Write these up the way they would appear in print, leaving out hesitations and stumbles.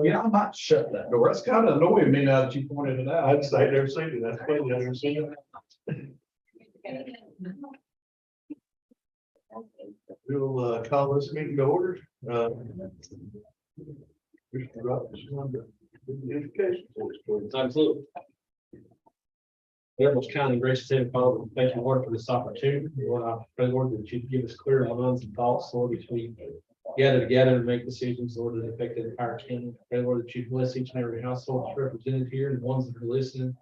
Yeah, I might shut that door. That's kind of annoying me now that you pointed it out. I'd say I've never seen it. That's funny. I've never seen it. We'll call this meeting to order. Mr. Roberts, you want to do the education for us, please? Absolutely. Dear most kind and gracious Heavenly Father, thank you, Lord, for this opportunity. Lord, I pray, Lord, that you give us clear minds and thoughts, Lord, as we gather together and make decisions, Lord, that affect the entire county. I pray, Lord, that you bless each and every household that's represented here and the ones that are listening.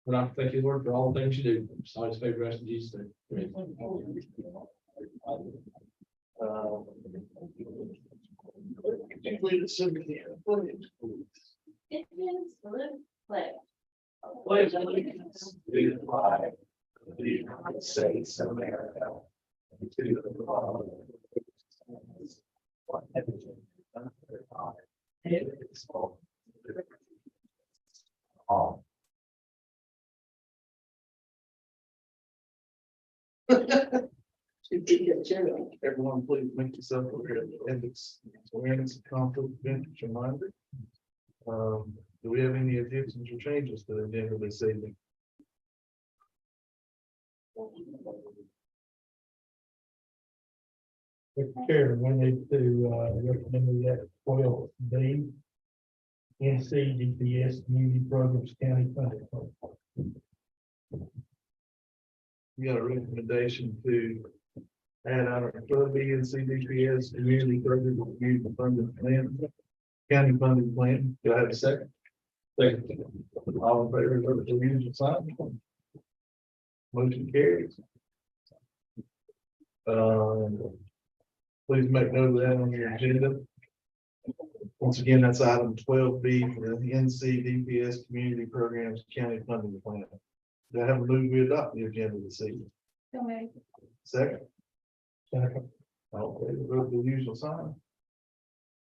Lord, I thank you, Lord, for all the things you do. So I just pray for us in Jesus' name. Amen. Could you lead us in the pledge, please? It is pledge. Pledge allegiance to the flag of the United States of America, and to the republic for all. Everyone, please make yourself aware of the appendix, awareness of conflict of interest reminder. Do we have any additions or changes to the agenda this evening? Mr. Chair, we need to recommend that 12B, NCDPS Community Programs County Funding. We got a recommendation to add our 12B NCDPS Community Program Community Funding Plan, County Funding Plan. Do I have a second? Second. All in favor of the usual sign? Motion carries. Please make note of that on your agenda. Once again, that's item 12B for the NCDPS Community Programs County Funding Plan. Do I have a move we adopt the agenda this evening? Second. Second. All in favor of the usual sign?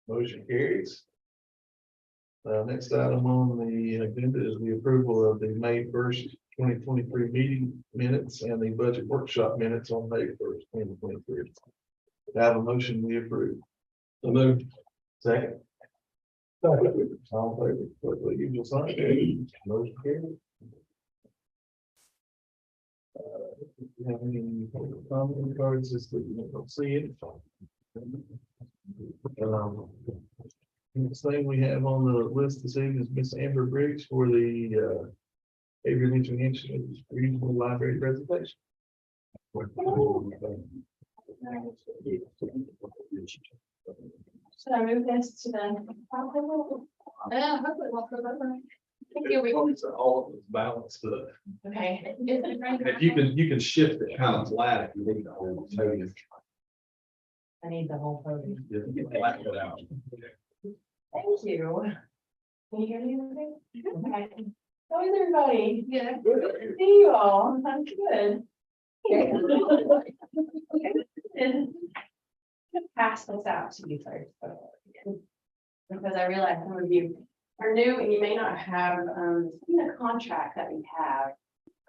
Motion carries. Next item on the agenda is the approval of the May 1st, 2023 meeting minutes and the budget workshop minutes on May 1st, 2023. I have a motion we approve. So moved. Second. All in favor of the usual sign? Motion carries. Do you have any public comment cards? This week? I don't see it. Next thing we have on the list this evening is Miss Amber Briggs for the Avery Intervention Regional Library presentation. Should I move this to the? Yeah, hopefully it won't go over. Thank you. All of it's balanced. Okay. If you can shift it kind of flat if you need to hold it. I need the whole podium. You can flatten it out. Thank you. Can you hear me okay? Okay. How is everybody? Yeah. Good to see you all. I'm good. Pass this out to you first. Because I realize some of you are new and you may not have seen a contract that we have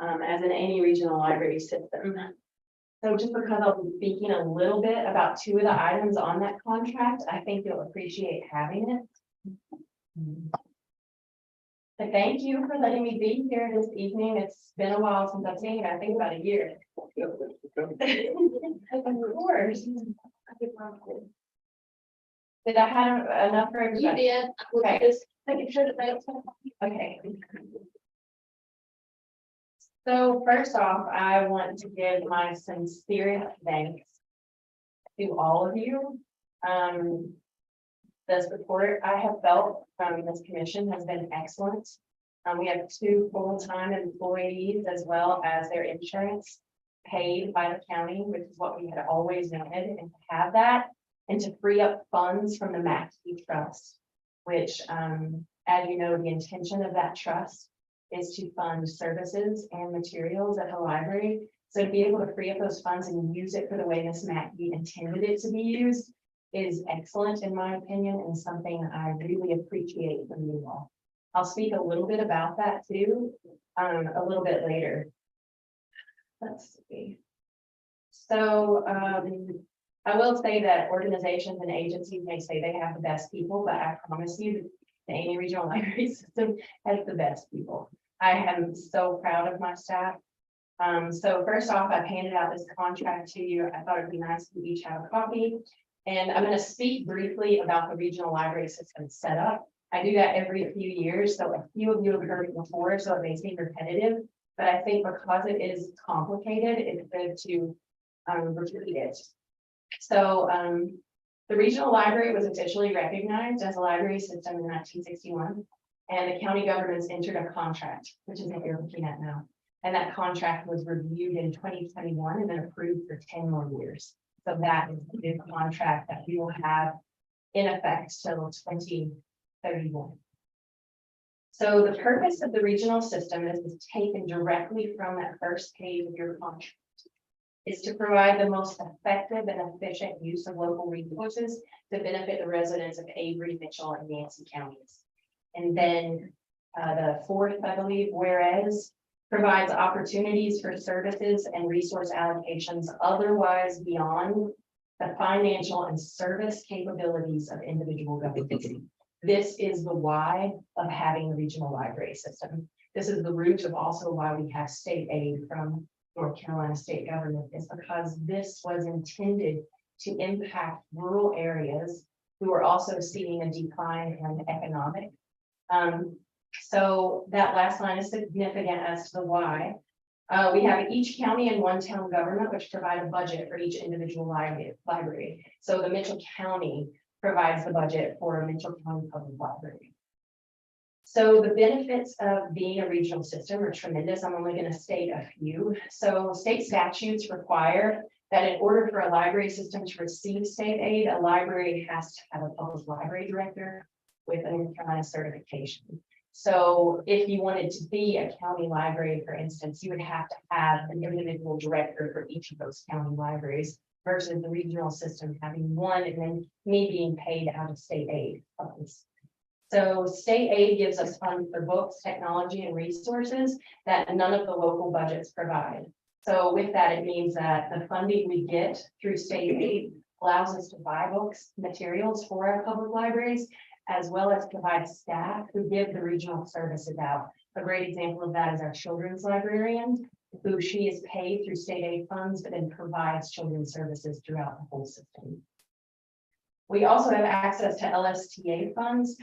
as an any regional library system. So just because I'll be speaking a little bit about two of the items on that contract, I think you'll appreciate having it. But thank you for letting me be here this evening. It's been a while since I've seen you. I think about a year. Of course. Did I have enough for everybody? You did. Okay. Just making sure that they don't. Okay. So first off, I want to give my sincere thanks to all of you. The support I have felt from this commission has been excellent. We have 2 full-time employees as well as their insurance paid by the county, which is what we had always wanted, and to have that and to free up funds from the MACD trust, which, as you know, the intention of that trust is to fund services and materials at the library. So to be able to free up those funds and use it for the way Ms. MACD intended it to be used is excellent in my opinion, and something I really appreciate from you all. I'll speak a little bit about that too, a little bit later. Let's see. So I will say that organizations and agencies may say they have the best people, but I promise you, the Amy Regional Library System has the best people. I am so proud of my staff. So first off, I've handed out this contract to you. I thought it'd be nice if you each have a copy. And I'm going to speak briefly about the regional library system setup. I do that every few years, so a few of you have heard it before, so it may seem repetitive, but I think because it is complicated, it's good to repeat it. So the regional library was officially recognized as a library system in 1961, and the county governments entered a contract, which is what you're looking at now. And that contract was reviewed in 2021 and then approved for 10 more years. So that is the new contract that we will have in effect till 2031. So the purpose of the regional system is taken directly from that first page of your contract, is to provide the most effective and efficient use of local resources to benefit the residents of Avery, Mitchell, and Yancey counties. And then the fourth, I believe, whereas provides opportunities for services and resource allocations otherwise beyond the financial and service capabilities of individual governments. This is the why of having the regional library system. This is the root of also why we have state aid from North Carolina state government, is because this was intended to impact rural areas who are also seeing a decline in economic. So that last line is significant as to the why. We have each county and one town government, which provide a budget for each individual library. So the Mitchell County provides the budget for a Mitchell County Public Library. So the benefits of being a regional system are tremendous. I'm only going to state a few. So state statutes require that in order for a library system to receive state aid, a library has to have a public library director with a North Carolina certification. So if you wanted to be a county library, for instance, you would have to have an individual director for each of those county libraries versus the regional system having one and then me being paid out of state aid funds. So state aid gives us funds for books, technology, and resources that none of the local budgets provide. So with that, it means that the funding we get through state aid allows us to buy books, materials for our public libraries, as well as provide staff who give the regional services out. A great example of that is our children's librarian, who she is paid through state aid funds, but then provides children's services throughout the whole system. We also have access to LSTA funds.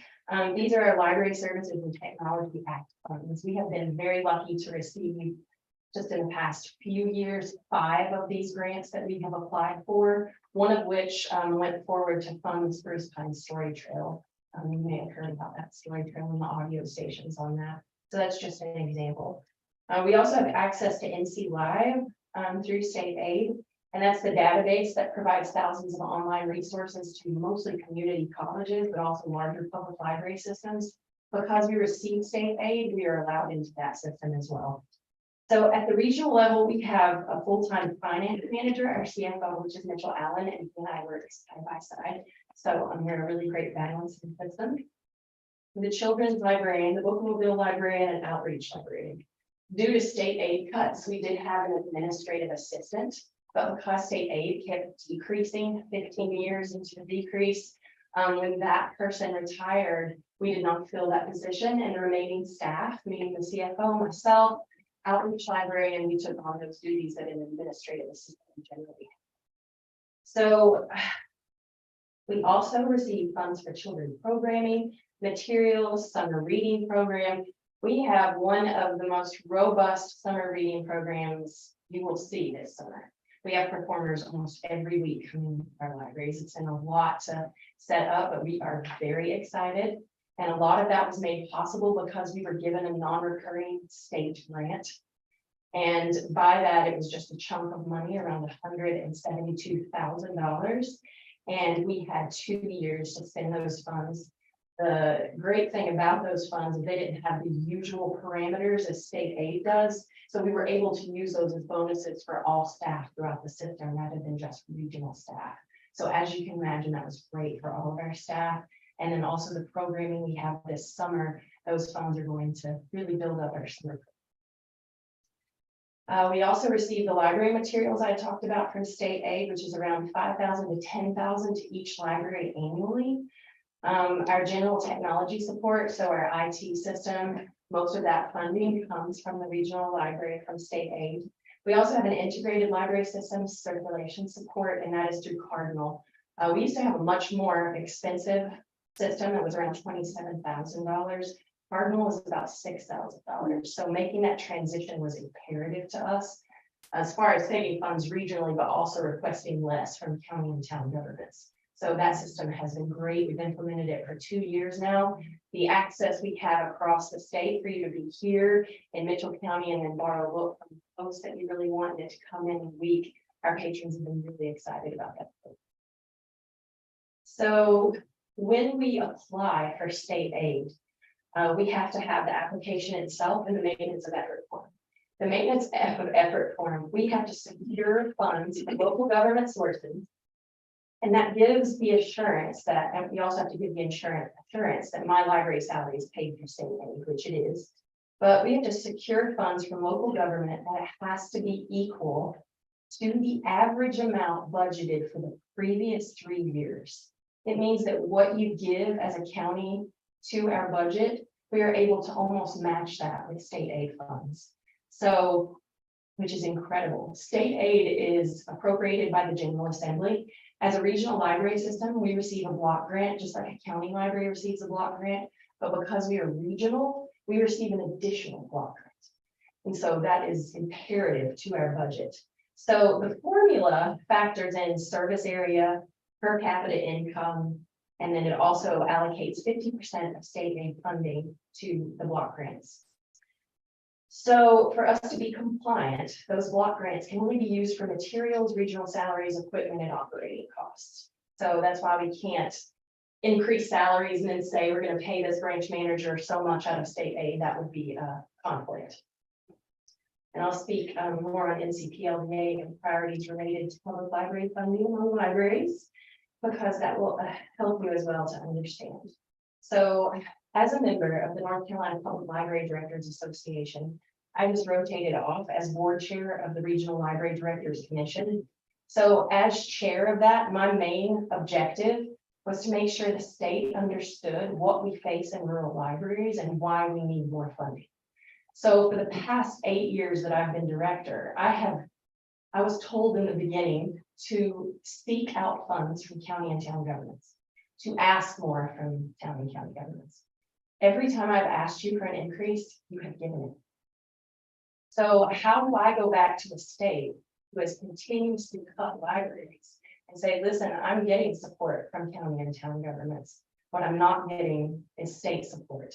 These are our Library Services and Technology Act funds. We have been very lucky to receive, just in the past few years, 5 of these grants that we have applied for, one of which went forward to fund the Spruce Pine Story Trail. You may have heard about that story trail and the audio stations on that. So that's just an example. We also have access to NC Live through state aid, and that's the database that provides thousands of online resources to mostly community colleges, but also larger public library systems. Because we receive state aid, we are allowed into that system as well. So at the regional level, we have a full-time finance manager, our CFO, which is Mitchell Allen, and he and I work side by side. So we're a really great balance in the system. The children's librarian, the bookmobile librarian, and outreach librarian. Due to state aid cuts, we did have an administrative assistant, but because state aid kept decreasing 15 years into the decrease, when that person retired, we did not fill that position, and the remaining staff, meaning the CFO, myself, outreach librarian, we took on those duties that an administrative assistant generally. So we also receive funds for children's programming, materials, summer reading program. We have one of the most robust summer reading programs you will see this summer. We have performers almost every week coming to our libraries. It's been a lot to set up, but we are very excited. And a lot of that was made possible because we were given a non-recurring state grant. And by that, it was just a chunk of money, around $172,000. And we had 2 years to spend those funds. The great thing about those funds is they didn't have the usual parameters as state aid does. So we were able to use those as bonuses for all staff throughout the system rather than just regional staff. So as you can imagine, that was great for all of our staff. And then also the programming we have this summer, those funds are going to really build up our summer. We also received the library materials I talked about from state aid, which is around 5,000 to 10,000 to each library annually. Our general technology support, so our IT system, most of that funding comes from the regional library from state aid. We also have an integrated library system circulation support, and that is through Cardinal. We used to have a much more expensive system that was around $27,000. Cardinal is about $6,000. So making that transition was imperative to us as far as saving funds regionally, but also requesting less from county and town governments. So that system has been great. We've implemented it for 2 years now. The access we have across the state for you to be here in Mitchell County and then borrow a book from folks that you really wanted to come in a week. Our patrons have been really excited about that. So when we apply for state aid, we have to have the application itself and the maintenance of effort form. The maintenance of effort form, we have to secure funds from local government sources. And that gives the assurance that, and we also have to give the assurance that my library salary is paid through state aid, which it is. But we have to secure funds from local government, and it has to be equal to the average amount budgeted for the previous 3 years. It means that what you give as a county to our budget, we are able to almost match that with state aid funds. So, which is incredible. State aid is appropriated by the General Assembly. As a regional library system, we receive a block grant, just like a county library receives a block grant. But because we are regional, we receive an additional block grant. And so that is imperative to our budget. So the formula factors in service area, per capita income, and then it also allocates 50% of state aid funding to the block grants. So for us to be compliant, those block grants can only be used for materials, regional salaries, equipment, and operating costs. So that's why we can't increase salaries and then say we're going to pay this branch manager so much out of state aid. That would be a conflict. And I'll speak more on NCPLDA and priorities related to public library funding among libraries, because that will help you as well to understand. So as a member of the North Carolina Public Library Directors Association, I was rotated off as board chair of the Regional Library Directors Commission. So as chair of that, my main objective was to make sure the state understood what we face in rural libraries and why we need more funding. So for the past 8 years that I've been director, I was told in the beginning to seek out funds from county and town governments, to ask more from town and county governments. Every time I've asked you for an increase, you have given it. So how do I go back to the state who has continuously cut libraries and say, listen, I'm getting support from county and town governments. What I'm not getting is state support.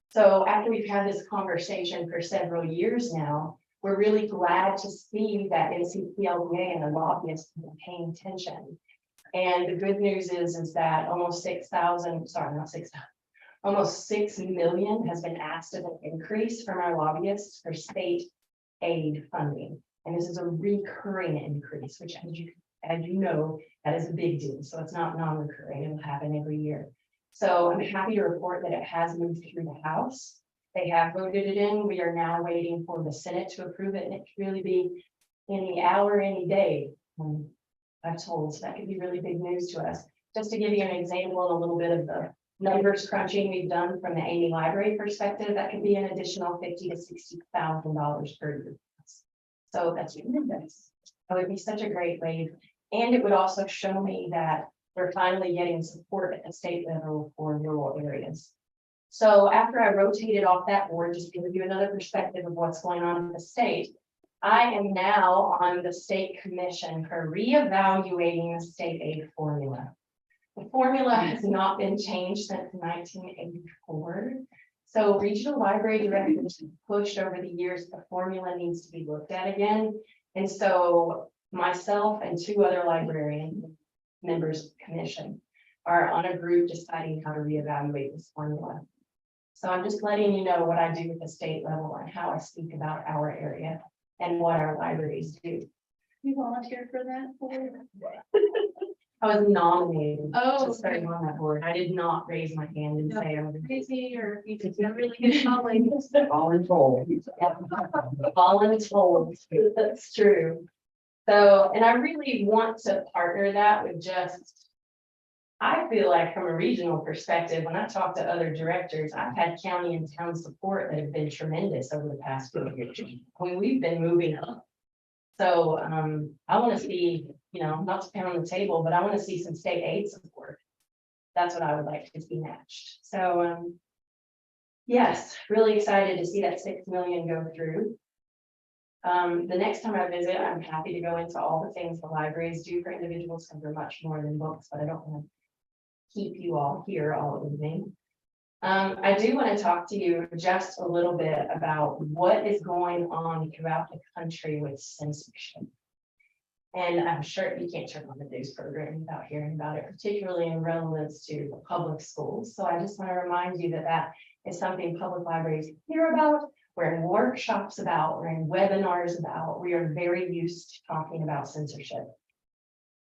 So after we've had this conversation for several years now, we're really glad to see that NCPLDA and the lobbyists have been paying attention. And the good news is that almost 6 million has been asked of an increase from our lobbyists for state aid funding. And this is a recurring increase, which as you know, that is a big deal. So it's not non-recurring, it'll happen every year. So I'm happy to report that it has moved through the House. They have voted it in. We are now waiting for the Senate to approve it, and it could really be any hour, any day. I've told, so that could be really big news to us. Just to give you an example and a little bit of the numbers crunching we've done from the Amy Library perspective, that could be an additional $50,000 to $60,000 per year. So that's tremendous. It would be such a great wave, and it would also show me that we're finally getting support at the state level for rural areas. So after I rotated off that board, just to give you another perspective of what's going on in the state, I am now on the state commission for reevaluating the state aid formula. The formula has not been changed since 1984. So regional library directors have pushed over the years the formula needs to be looked at again. And so myself and 2 other librarian members of the commission are on a group deciding how to reevaluate this formula. So I'm just letting you know what I do at the state level and how I speak about our area and what our libraries do. You volunteer for that? I was nominated. Oh, To stay on that board. I did not raise my hand and say I was. Crazy, or you did a really good calling. Voluntold. Voluntold, that's true. So, and I really want to partner that with just. I feel like from a regional perspective, when I talk to other directors, I've had county and town support that have been tremendous over the past few years. I mean, we've been moving up. So, I want to see, not to pound on the table, but I want to see some state aid support. That's what I would like to see matched. So, yes, really excited to see that 6 million go through. The next time I visit, I'm happy to go into all the things the libraries do for individuals, because they're much more than books, but I don't want to keep you all here all evening. I do want to talk to you just a little bit about what is going on throughout the country with censorship. And I'm sure you can't turn on the news program without hearing about it, particularly in relevance to the public schools. So I just want to remind you that that is something public libraries hear about, we're in workshops about, we're in webinars about, we are very used to talking about censorship.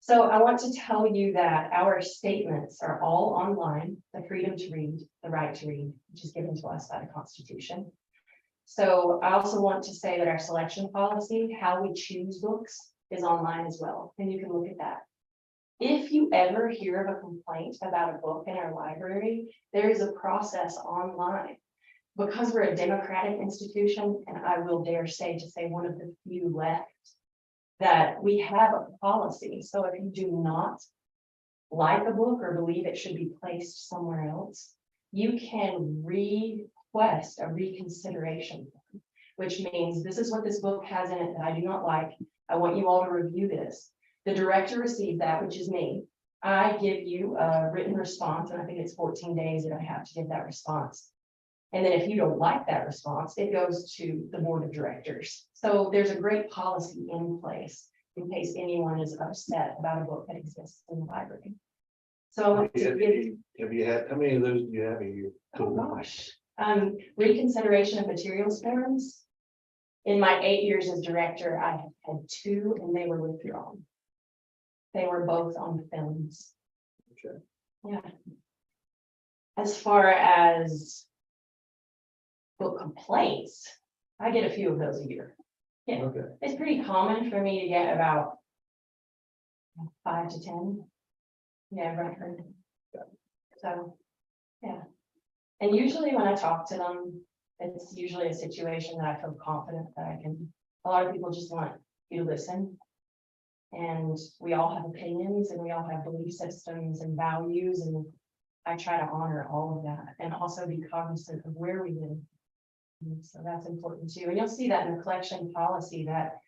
So I want to tell you that our statements are all online, the freedom to read, the right to read, which is given to us by the Constitution. So I also want to say that our selection policy, how we choose books, is online as well, and you can look at that. If you ever hear of a complaint about a book in our library, there is a process online. Because we're a democratic institution, and I will dare say one of the few left, that we have a policy. So if you do not like a book or believe it should be placed somewhere else, you can request a reconsideration, which means this is what this book has in it that I do not like. I want you all to review this. The director receives that, which is me. I give you a written response, and I think it's 14 days that I have to give that response. And then if you don't like that response, it goes to the board of directors. So there's a great policy in place in case anyone is upset about a book that exists in the library. So Have you had, how many of those do you have a year? oh gosh, reconsideration of materials forms. In my 8 years as director, I have had 2 and they were withdrawn. They were both on films. Okay. Yeah. As far as book complaints, I get a few of those a year. Yeah, Okay. it's pretty common for me to get about 5 to 10. Yeah, record. So, yeah. And usually when I talk to them, it's usually a situation that I feel confident that I can. A lot of people just want you to listen. And we all have opinions and we all have belief systems and values, and I try to honor all of that and also be cognizant of where we live. And so that's important too. And you'll see that in the collection policy that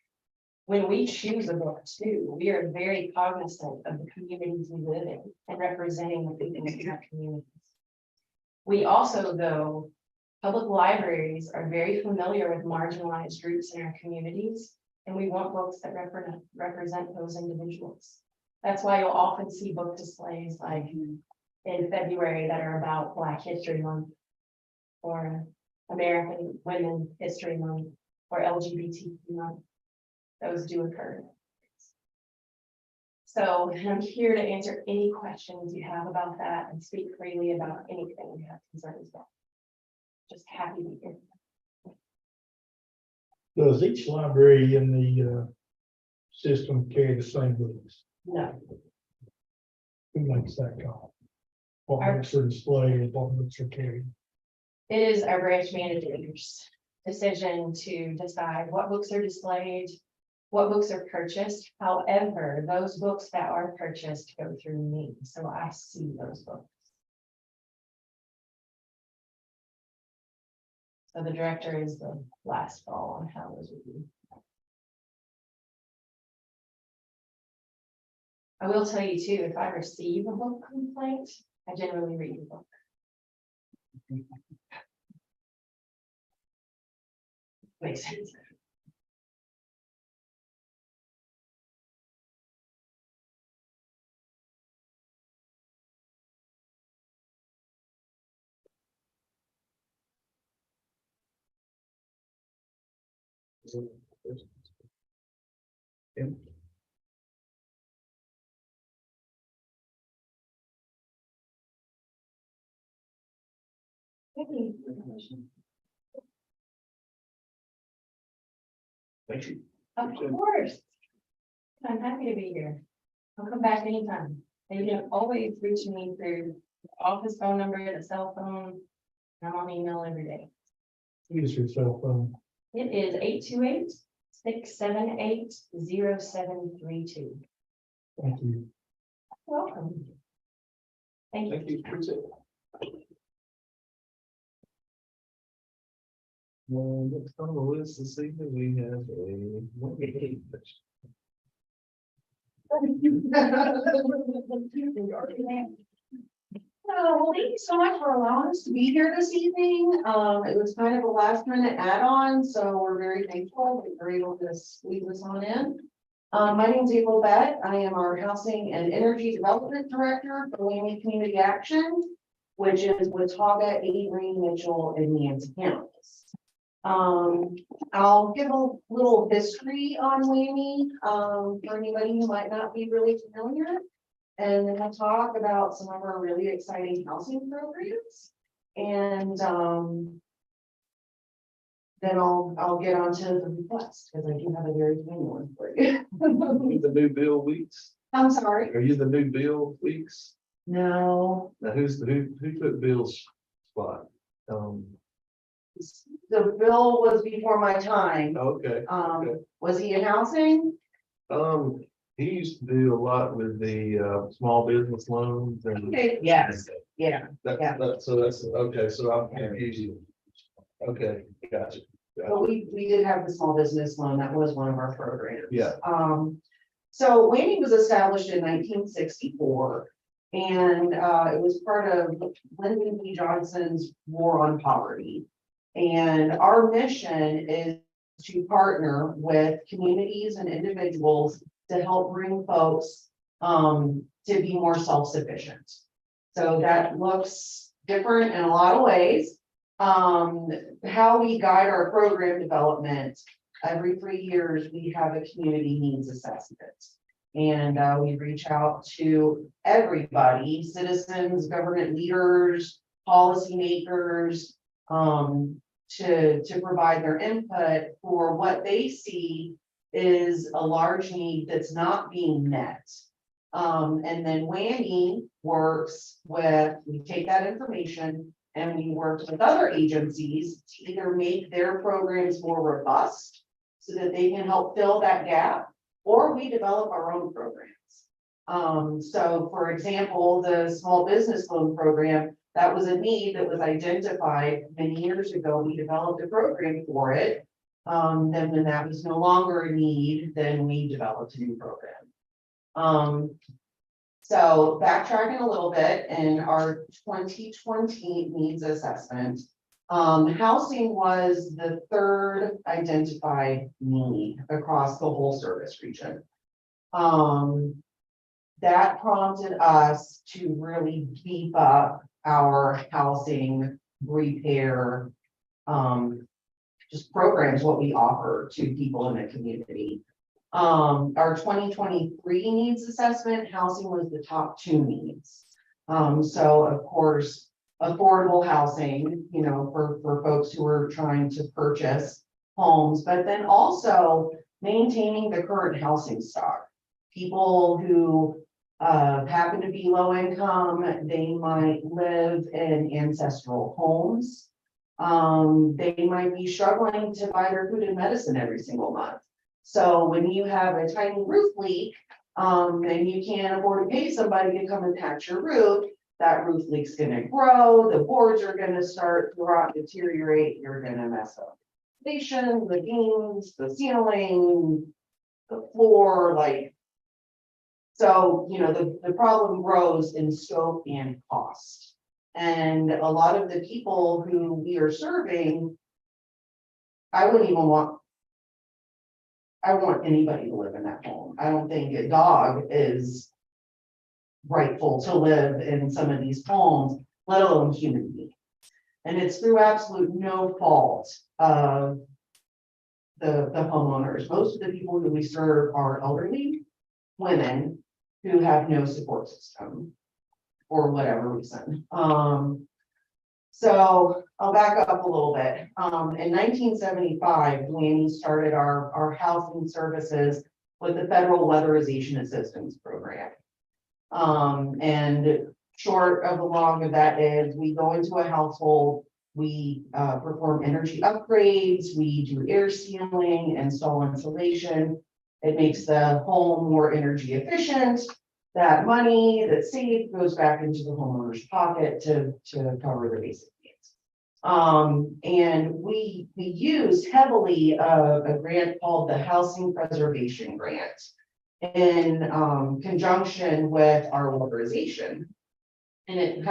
when we choose a book too, we are very cognizant of the communities we live in and representing the people in our communities. We also, though, public libraries are very familiar with marginalized groups in our communities, and we want books that represent those individuals. That's why you'll often see book displays like in February that are about Black History Month or American Women History Month or LGBT month. Those do occur. So I'm here to answer any questions you have about that and speak freely about anything you have concerns about. Just happy to be here. Does each library in the system carry the same books? No, Who makes that call? What Our- books are displayed, what books are carried? it is our branch manager's decision to decide what books are displayed, what books are purchased. However, those books that are purchased go through me, so I see those books. So the director is the last call on how those would be. I will tell you too, if I receive a book complaint, I generally read the book. Makes sense. Tim? Thank you. Of course. I'm happy to be here. I'll come back anytime. And you can always reach me through the office phone number, the cell phone. I'm on email every day. Use your cell phone. It is 828-678-0732. Thank you. Welcome. Thank you. Thank you. Appreciate it. Next on the list this evening, we have Well, thank you so much for allowing us to be here this evening. It was kind of a last minute add-on, so we're very thankful that we're able to squeeze this on in. My name is April Bett. I am our Housing and Energy Development Director for Wayne Community Action, which is Watauga, Avery, Mitchell, and Yancey counties. I'll give a little history on WAMI, for anybody who might not be really familiar. And then we'll talk about some of our really exciting housing programs. And, then I'll get on to the request, because I do have a very funny one for you. Are you the new Bill Weeks? I'm sorry. Are you the new Bill Weeks? No, Now, who took Bill's spot? the bill was before my time. Okay. Was he in housing? He used to do a lot with the small business loans and. Yes, yeah. So that's, okay, so I'm confused. Okay, gotcha. But we did have the small business loan. That was one of our programs. Yeah. So Wayne was established in 1964. And it was part of Lyndon B. Johnson's War on Poverty. And our mission is to partner with communities and individuals to help bring folks to be more self-sufficient. So that looks different in a lot of ways. How we guide our program development, every 3 years, we have a community needs assessment. And we reach out to everybody, citizens, government leaders, policymakers, to provide their input for what they see is a large need that's not being met. And then WAMI works with, we take that information and we work with other agencies to either make their programs more robust so that they can help fill that gap, or we develop our own programs. So for example, the small business loan program, that was a need that was identified many years ago. We developed a program for it. Then when that was no longer a need, then we developed a new program. So backtracking a little bit, in our 2020 needs assessment, housing was the third identified need across the whole service region. That prompted us to really beef up our housing repair, just programs, what we offer to people in the community. Our 2023 needs assessment, housing was the top 2 needs. So of course, affordable housing, you know, for folks who are trying to purchase homes, but then also maintaining the current housing stock. People who happen to be low income, they might live in ancestral homes. They might be struggling to buy their food and medicine every single month. So when you have a tiny roof leak, and you can't afford to pay somebody to come and patch your roof, that roof leak's gonna grow, the boards are gonna start to rot, deteriorate, you're gonna mess up the foundation, the beams, the ceiling, the floor, like. So, you know, the problem grows in scope and cost. And a lot of the people who we are serving, I wouldn't even want anybody to live in that home. I don't think a dog is rightful to live in some of these homes, let alone human beings. And it's through absolute no fault of the homeowners. Most of the people who we serve are elderly women who have no support system for whatever reason. So I'll back up a little bit. In 1975, we started our housing services with the Federal Weatherization Assistance Program. And short of the long of that is we go into a household, we perform energy upgrades, we do air sealing, install insulation. It makes the home more energy efficient. That money that's saved goes back into the homeowner's pocket to cover the basic needs. And we used heavily a grant called the Housing Preservation Grant in conjunction with our weatherization. And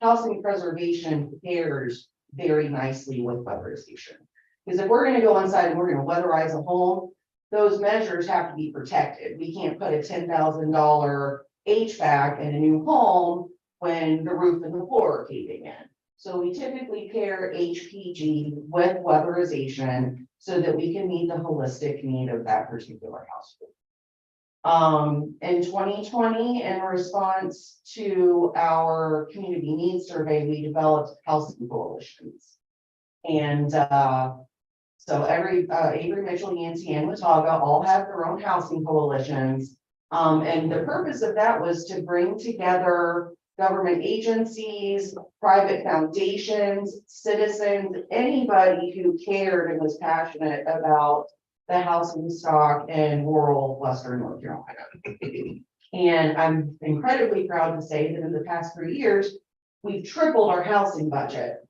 housing preservation pairs very nicely with weatherization. Because if we're gonna go inside and we're gonna weatherize a home, those measures have to be protected. We can't put a $10,000 HVAC in a new home when the roof and the floor are caving in. So we typically pair HPG with weatherization so that we can meet the holistic need of that particular household. In 2020, in response to our community needs survey, we developed housing coalitions. And so Avery, Mitchell, Yancey, and Watauga all have their own housing coalitions. And the purpose of that was to bring together government agencies, private foundations, citizens, anybody who cared and was passionate about the housing stock in rural Western North Carolina. And I'm incredibly proud to say that in the past 3 years, we've tripled our housing budget.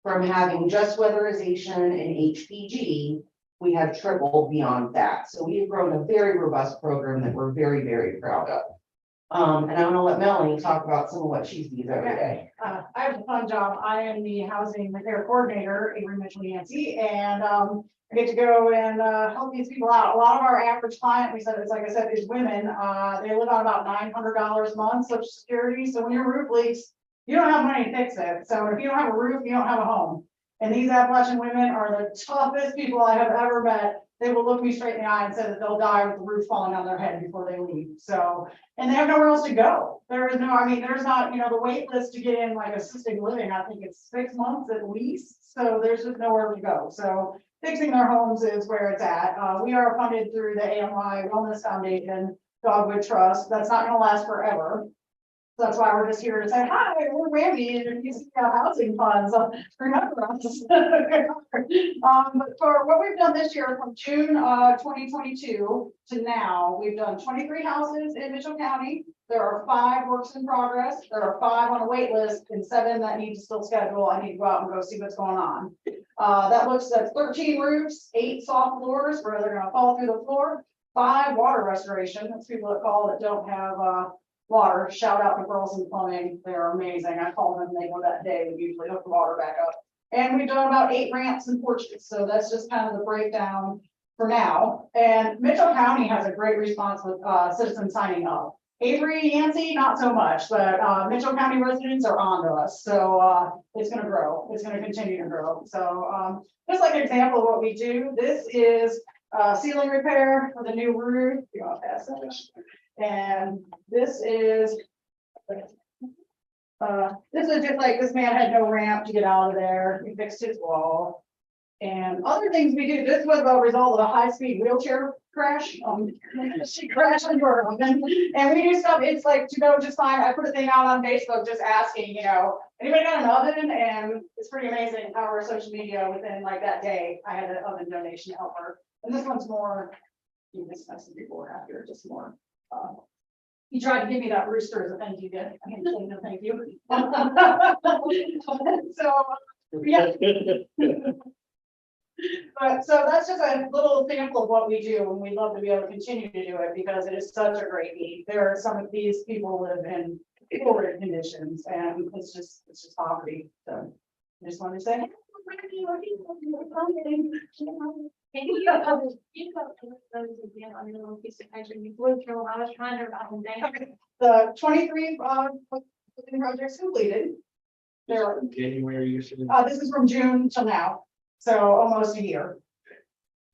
From having just weatherization and HPG, we have tripled beyond that. So we have grown a very robust program that we're very, very proud of. And I'm gonna let Melanie talk about some of what she sees every day. I have a fun job. I am the housing repair coordinator, Avery Mitchell Yancey, and I get to go and help these people out. A lot of our average client, like I said, is women. They live on about $900 a month Social Security. So when your roof leaks, you don't have money to fix it. So if you don't have a roof, you don't have a home. And these Appalachian women are the toughest people I have ever met. They will look me straight in the eye and say that they'll die with the roof falling on their head before they leave. So, and they have nowhere else to go. There is no, I mean, there's not, the wait list to get in like assisted living, I think it's 6 months at least. So there's just nowhere to go. So fixing their homes is where it's at. We are funded through the AMI Wellness Foundation, Dogwood Trust. That's not gonna last forever. So that's why we're just here to say, hi, we're Randy, and if you see our housing funds, remember us. But for what we've done this year, from June 2022 to now, we've done 23 houses in Mitchell County. There are 5 works in progress. There are 5 on a wait list and 7 that need to still schedule. I need to go out and go see what's going on. That looks at 13 roofs, 8 soft floors where they're gonna fall through the floor, 5 water restoration. That's people that call that don't have water. Shout out to Girls in Plumbing. They're amazing. I call them, they go that day, we usually hook the water back up. And we've done about 8 ramps and porches. So that's just kind of the breakdown for now. And Mitchell County has a great response with citizens signing up. Avery, Yancey, not so much, but Mitchell County residents are on to us. So it's gonna grow. It's gonna continue to grow. So just like an example of what we do, this is ceiling repair for the new roof. You want to pass that? And this is just like this man had no ramp to get out of there. He fixed his wall. And other things we do, this was a result of a high-speed wheelchair crash. She crashed into her oven. And we do stuff, it's like to go just fine. I put a thing out on Facebook just asking, anybody got an oven? And it's pretty amazing how our social media within like that day, I had an oven donation to help her. And this one's more, you discussed it before, after, just more. He tried to give me that rooster as a thank you gift. I can't say no thank you. So, yeah. But so that's just a little sample of what we do, and we'd love to be able to continue to do it because it is such a great need. There are some of these people live in horrid conditions, and it's just poverty. So I just wanted to say. The 23 projects completed. There. January, you said. This is from June till now, so almost a year.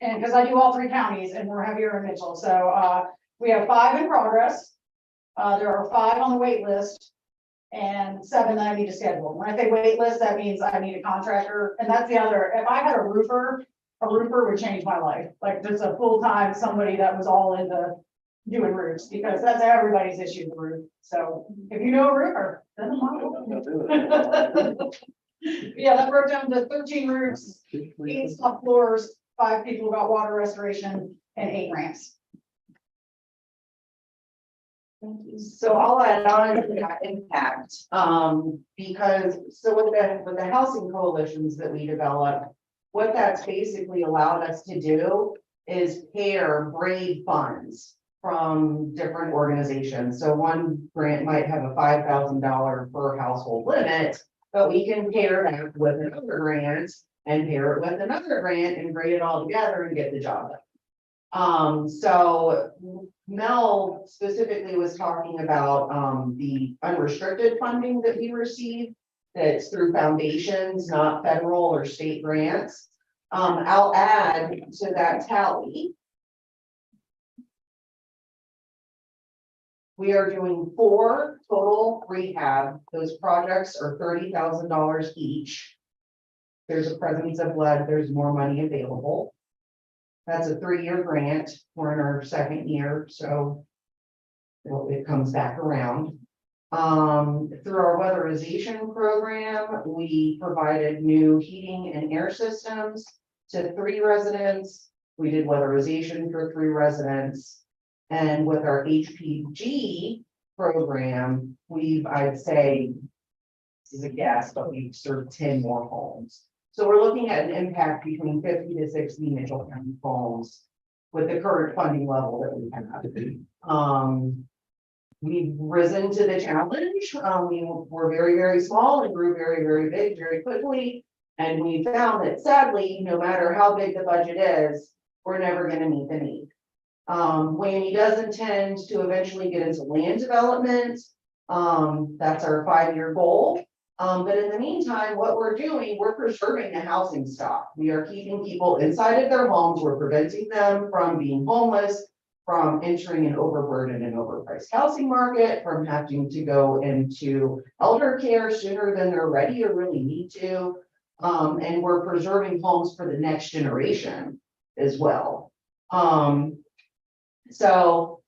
And because I do all 3 counties and we're heavier in Mitchell, so we have 5 in progress. There are 5 on the wait list. and $790 to schedule. When I say wait list, that means I need a contractor, and that's the other, if I had a roofer would change my life, like just a full-time, somebody that was all into doing roofs, because that's everybody's issue, the roof. So if you know a roofer, doesn't matter. Yeah, that broke down to 13 roofs, 8 soft floors, 5 people got water restoration, and 8 ramps. So I'll add on to that impact, because, so with the housing coalitions that we develop, what that's basically allowed us to do is pair BRAVE funds from different organizations. So one grant might have a $5,000 per household limit, but we can pair that with another grant and pair it with another grant and bring it all together and get the job done. So Mel specifically was talking about the unrestricted funding that we receive. That's through foundations, not federal or state grants. I'll add to that tally. We are doing 4 total rehab. Those projects are $30,000 each. There's a presence of blood, there's more money available. That's a 3-year grant. We're in our 2nd year, so it comes back around. Through our weatherization program, we provided new heating and air systems to 3 residents. We did weatherization for 3 residents. And with our HPG program, I'd say, this is a guess, but we've served 10 more homes. So we're looking at an impact between 50 to 60 Mitchell County homes with the current funding level that we have. We've risen to the challenge. We were very, very small and grew very, very big very quickly. And we found that sadly, no matter how big the budget is, we're never going to meet the need. Wayne does intend to eventually get into land development. That's our 5-year goal. But in the meantime, what we're doing, we're preserving the housing stock. We are keeping people inside of their homes. We're preventing them from being homeless, from entering an overburdened and overpriced housing market, from having to go into elder care sooner than they're ready or really need to. And we're preserving homes for the next generation as well. So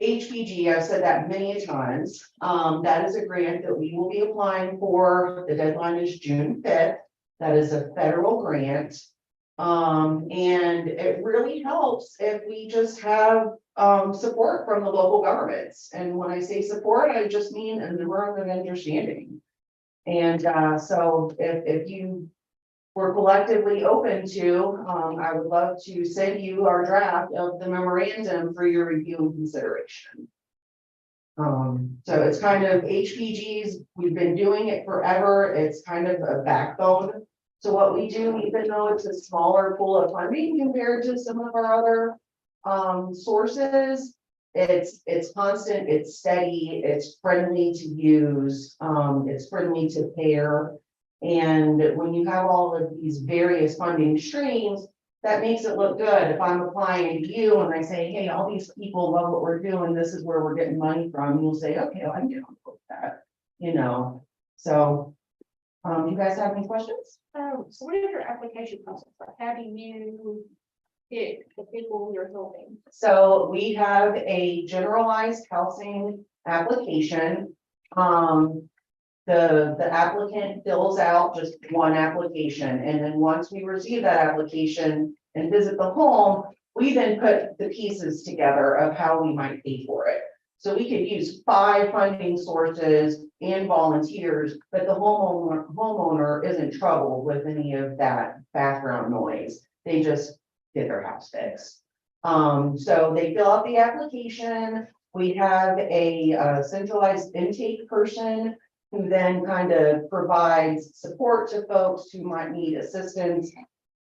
HPG, I've said that many times, that is a grant that we will be applying for. The deadline is June 5th. That is a federal grant. And it really helps if we just have support from the local governments. And when I say support, I just mean a memorandum of understanding. And so if you were collectively open to, I would love to send you our draft of the memorandum for your review and consideration. So it's kind of HPGs, we've been doing it forever. It's kind of a backbone. So what we do, even though it's a smaller pool of funding compared to some of our other sources, it's constant, it's steady, it's friendly to use, it's friendly to pair. And when you have all of these various funding streams, that makes it look good. If I'm applying to you and I say, hey, all these people love what we're doing, this is where we're getting money from, you'll say, okay, well, I can get on with that, you know. So you guys have any questions? So what is your application process? Like, how do you get the people you're helping? So we have a generalized housing application. The applicant fills out just one application, and then once we receive that application and visit the home, we then put the pieces together of how we might pay for it. So we could use 5 funding sources and volunteers, but the homeowner isn't troubled with any of that background noise. They just get their house fixed. So they fill out the application. We have a centralized intake person who then kind of provides support to folks who might need assistance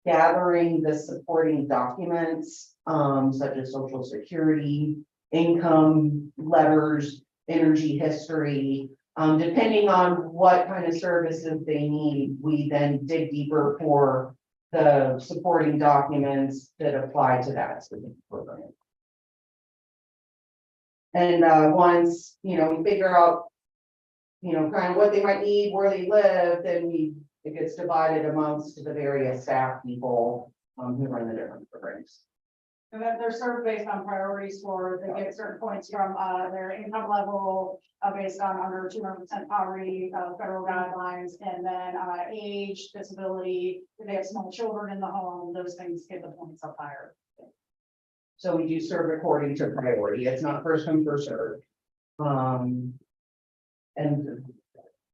gathering the supporting documents, such as Social Security, income letters, energy history. Depending on what kind of services they need, we then dig deeper for the supporting documents that apply to that specific program. And once, you know, we figure out you know, kind of what they might need, where they live, then it gets divided amongst the various staff people, who run the different programs. And then they're served based on priority score. They get certain points from their income level, based on under 200% poverty, federal guidelines, and then age, disability. If they have small children in the home, those things get the points up higher. So we do serve according to priority. It's not first come, first served. And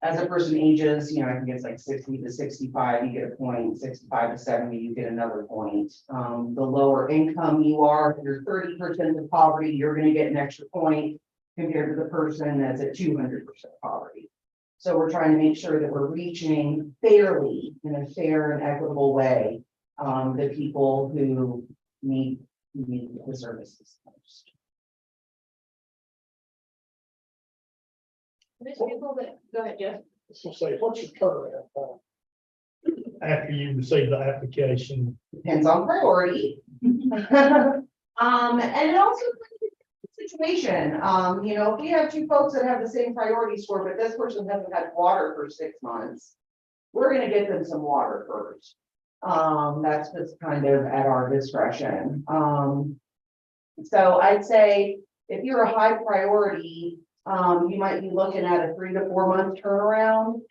as a person ages, you know, I think it's like 60 to 65, you get a point, 65 to 70, you get another point. The lower income you are, if you're 30% of poverty, you're gonna get an extra point compared to the person that's at 200% poverty. So we're trying to make sure that we're reaching fairly, in a fair and equitable way, the people who need the services most. There's people that, go ahead, Jeff. So say, what's your turnaround time? After you receive the application, Depends on priority. And it also situation, you know, if we have two folks that have the same priority score, but this person hasn't had water for 6 months, we're gonna get them some water first. That's just kind of at our discretion. So I'd say if you're a high priority, you might be looking at a 3 to 4 month turnaround.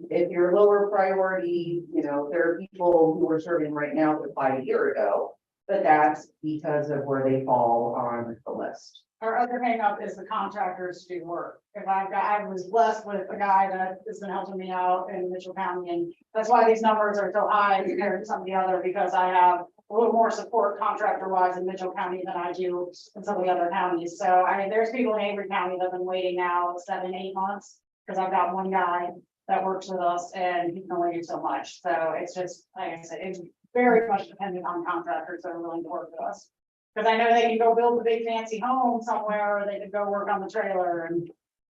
If you're lower priority, you know, there are people who are serving right now that applied a year ago, but that's because of where they fall on the list. Our other hang up is the contractors to do work. If I was blessed with a guy that has been helping me out in Mitchell County, and that's why these numbers are so high compared to some of the other, because I have a little more support contractor wise in Mitchell County than I do in some of the other counties. So I mean, there's people in Avery County that have been waiting now 7, 8 months, because I've got one guy that works with us and he can only do so much. So it's just, like I said, it's very much dependent on contractors that are willing to work with us. Because I know they can go build a big fancy home somewhere, or they could go work on the trailer, and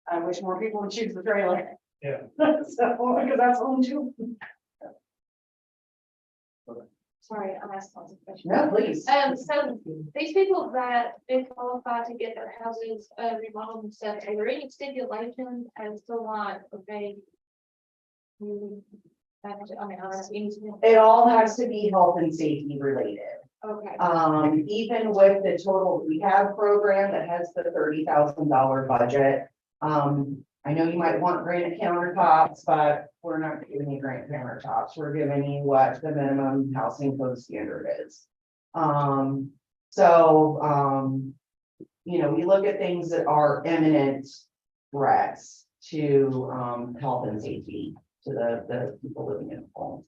I wish more people would choose the trailer. Yeah. So, because that's home too. Sorry, I'm asking lots of questions. No, please. So these people that they qualify to get their houses remodeled and stuff, are there any stipulations as to like, okay? You have to, I mean, I'm asking. It all has to be health and safety related. Okay, Even with the total rehab program that has the $30,000 budget. I know you might want granite countertops, but we're not giving you granite countertops. We're giving you what the minimum housing code standard is. You know, we look at things that are imminent threats to health and safety to the people living in the home.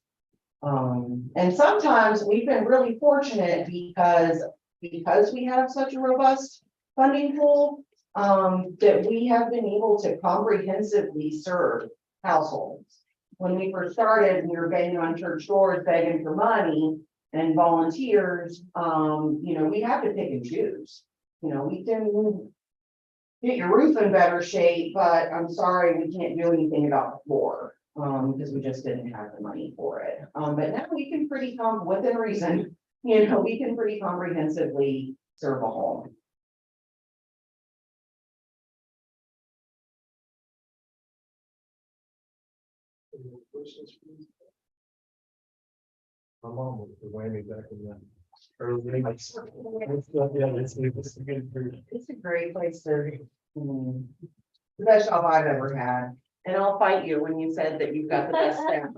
And sometimes we've been really fortunate because we have such a robust funding pool, that we have been able to comprehensively serve households. When we first started, we were banging on church doors, begging for money and volunteers, you know, we have to pick and choose. You know, we can get your roof in better shape, but I'm sorry, we can't do anything about the floor. Because we just didn't have the money for it. But now we can within reason, you know, we can pretty comprehensively serve a home. My mom was the Whammy back in the early eighties. It's a great place to, the best job I've ever had. And I'll fight you when you said that you've got the best staff.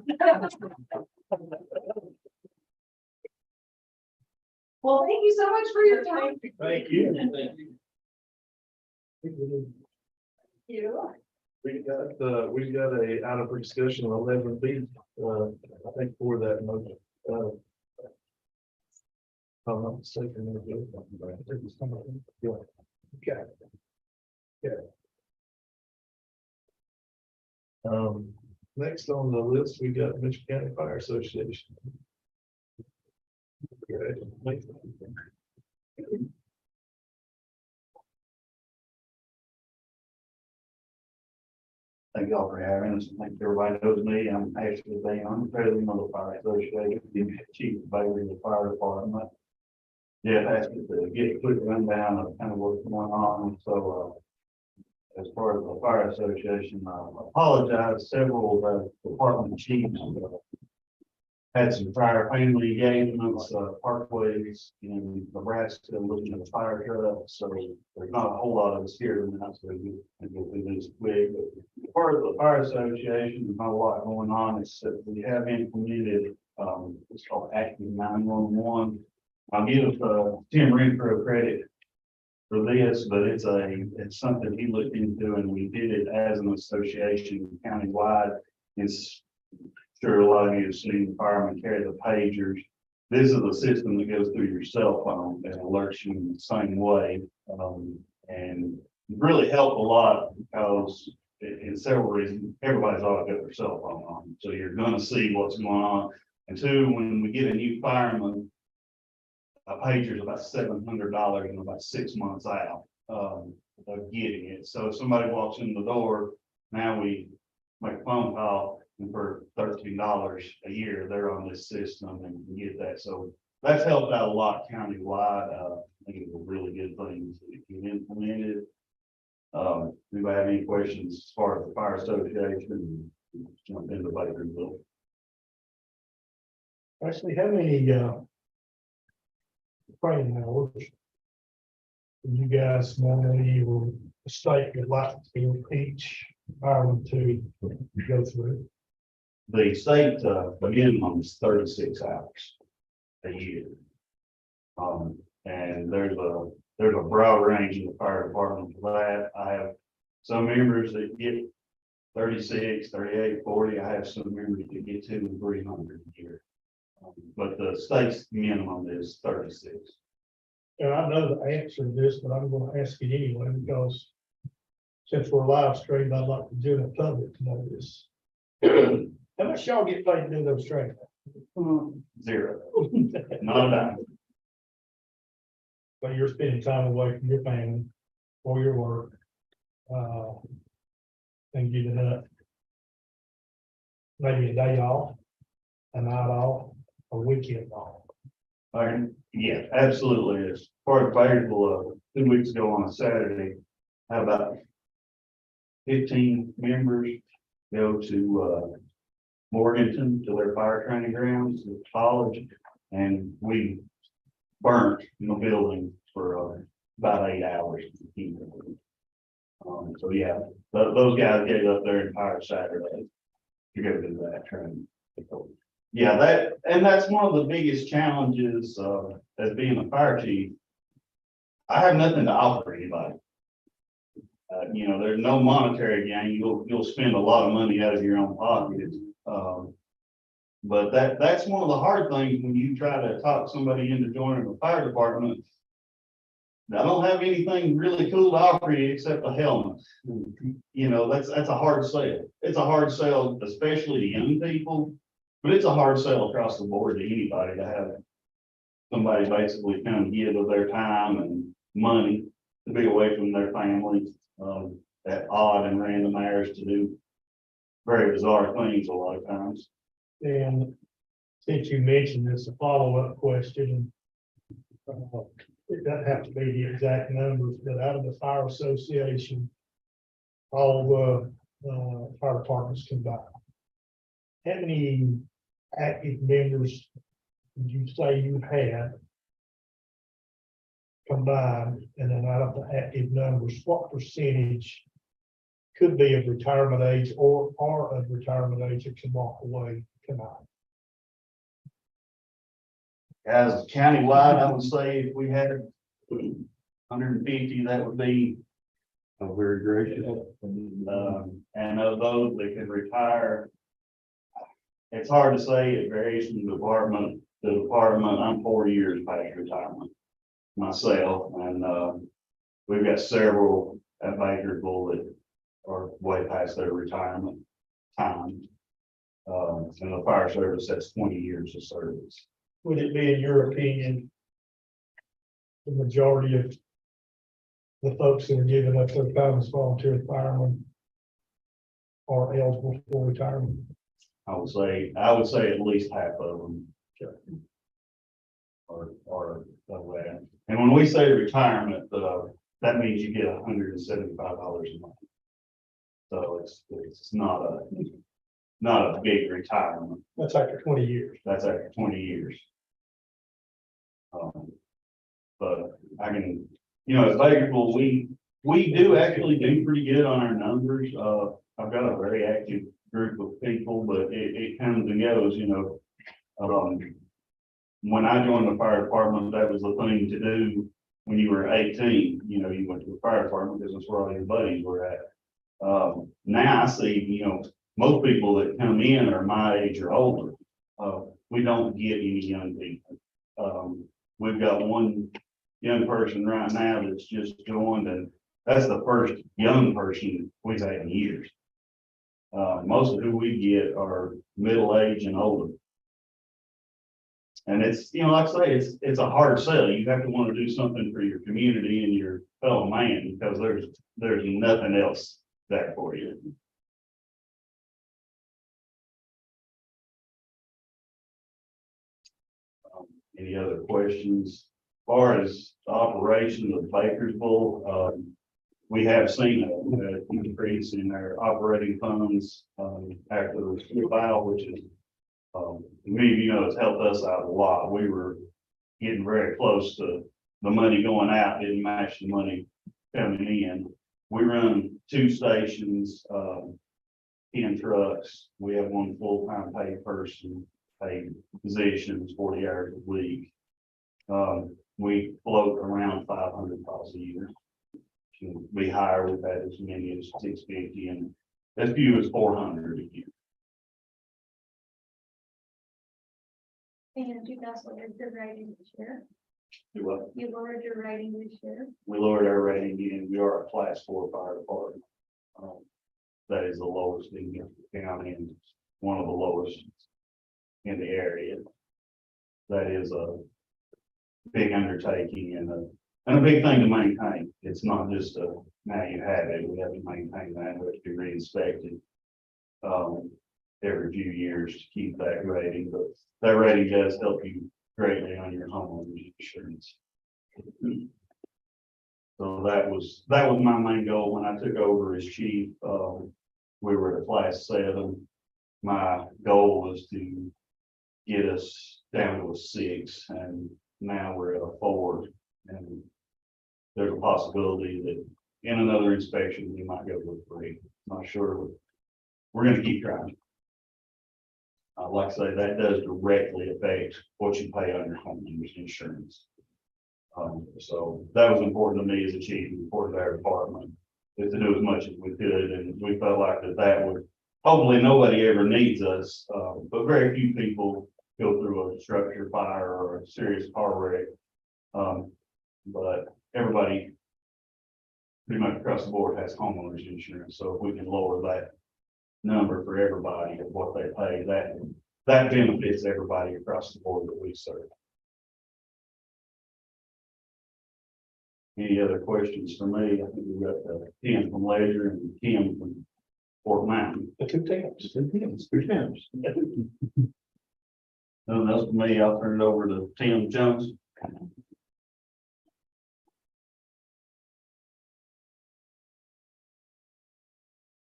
Well, thank you so much for your time. thank you. You. We got a out of discussion 11B, I think for that motion. I'm not mistaken. Yeah. Okay. Yeah. Next on the list, we got Mitchell County Fire Association. Okay. Thank y'all for having us. Thank everybody knows me. I'm Ashley Bain. I'm the president of the Fire Association, the chief of Bailey, the fire department. Yeah, asked me to get a quick rundown of kind of what's going on. So, as far as the fire association, I apologize, several of the department chiefs had some prior family engagements, parkways in Nebraska, looking at the fire truck, so there's not a whole lot of us here tonight, so we'll do this quick. But as far as the fire association, there's not a lot going on, except we have implemented, it's called Active 911. I'll give, Tim Renfro credit for this, but it's something he looked into, and we did it as an association countywide. It's sure a lot of you have seen the firemen carry the pagers. This is a system that goes through your cell phone and alerts you in the same way. And it really helped a lot because in several reasons, everybody's always got their cell phone on. So you're gonna see what's going on. And two, when we get a new fireman, a pager is about $700 and about 6 months out of getting it. So if somebody walks in the door, now we make a phone call, and for $13 a year, they're on this system and can get that. So that's helped out a lot countywide. I think it's a really good thing that you implemented. Do you have any questions as far as the fire association? Jump into Bakersville. Actually, how many, training hours do you guys normally, or the state would like to each fireman to go through? The state, the minimum is 36 hours a year. And there's a broad range in the fire department for that. I have some members that get 36, 38, 40. I have some members that get 200 and 300 a year. But the state's minimum is 36. And I know the answer to this, but I'm gonna ask it anyway, because since we're live streamed, I'd like the general public to know this. How much y'all get paid to do those trainings? Zero. Not a dime. But you're spending time away from your family or your work. And giving up maybe a day off, a night off, a weekend off. Yeah, absolutely. As far as Bakersville, 2 weeks ago on a Saturday, I had about 15 members go to Morganton to their fire training grounds at college, and we burnt in the building for about 8 hours. So yeah, those guys get up there entire Saturday to go do that training. Yeah, that's one of the biggest challenges as being a fire chief. I have nothing to offer anybody. There's no monetary gain. You'll spend a lot of money out of your own pocket. But that's one of the hard things when you try to talk somebody into joining the fire department. I don't have anything really cool to offer you except a helmet. That's a hard sell. It's a hard sell, especially to young people, but it's a hard sell across the board to anybody to have somebody basically come give of their time and money to be away from their family at odd and random hours to do very bizarre things a lot of times. And since you mentioned this, a follow-up question. It doesn't have to be the exact numbers, but out of the fire association, all the fire departments combined, how many active members would you say you had combined? And then out of the active numbers, what percentage could be of retirement age or are of retirement age that can walk away tonight? As countywide, I would say if we had 150, that would be very gracious. And of those that can retire, it's hard to say. It varies from department to department. I'm 4 years past retirement myself, and we've got several at Bakersville that are way past their retirement time. And the fire service, that's 20 years of service. Would it be, in your opinion, the majority of the folks that are giving up their time as volunteer firemen are eligible for retirement? I would say at least half of them are that. And when we say retirement, that means you get $175 a month. So it's not a big retirement. That's after 20 years. That's after 20 years. But I can, as Bakersville, we do actually do pretty good on our numbers. I've got a very active group of people, but it comes and goes, when I joined the fire department, that was the thing to do when you were 18, you went to the fire department because that's where all your buddies were at. Now I see, most people that come in are my age or older. We don't get any young people. We've got one young person right now that's just joined, and that's the first young person we've had in years. Most of who we get are middle age and older. And it's, like I say, it's a hard sell. You have to want to do something for your community and your fellow man, because there's nothing else there for you. Any other questions? As far as the operation of Bakersville, we have seen an increase in our operating funds after the file, which is, it's helped us out a lot. We were getting very close to the money going out, didn't match the money coming in. We run 2 stations, 10 trucks. We have 1 full-time paid person, paid positions, 40 hours a week. We float around 500 calls a year. We hire, we've had as many as 650 and as few as 400 a year. And you guys lowered your rating this year. Do what? You lowered your rating this year. We lowered our rating and we are a class 4 fire department. That is the lowest in the county and one of the lowest in the area. That is a big undertaking and a big thing to maintain. It's not just now you have it, we have to maintain that, we have to be re-inspected every few years to keep that rating, but that rating does help you greatly on your homeowner's insurance. So that was my main goal when I took over as chief. We were at a class 7. My goal was to get us down to a 6, and now we're at a 4. And there's a possibility that in another inspection we might go to a 3. Not sure. We're going to keep trying. Like I say, that does directly affect what you pay on your homeowner's insurance. So that was important to me as a chief, and important to our department, is to do as much as we could, and we felt like that would, hopefully nobody ever needs us, but very few people go through a structure fire or a serious car wreck. But everybody pretty much across the board has homeowners insurance, so if we can lower that number for everybody of what they pay, that benefits everybody across the board that we serve. Any other questions for me? I think we've got Tim from Ledger and Tim from Fort Mountain. The 2 Tims. 2 Tims. 2 Tims. Nothing else for me. I'll turn it over to Tim Jones.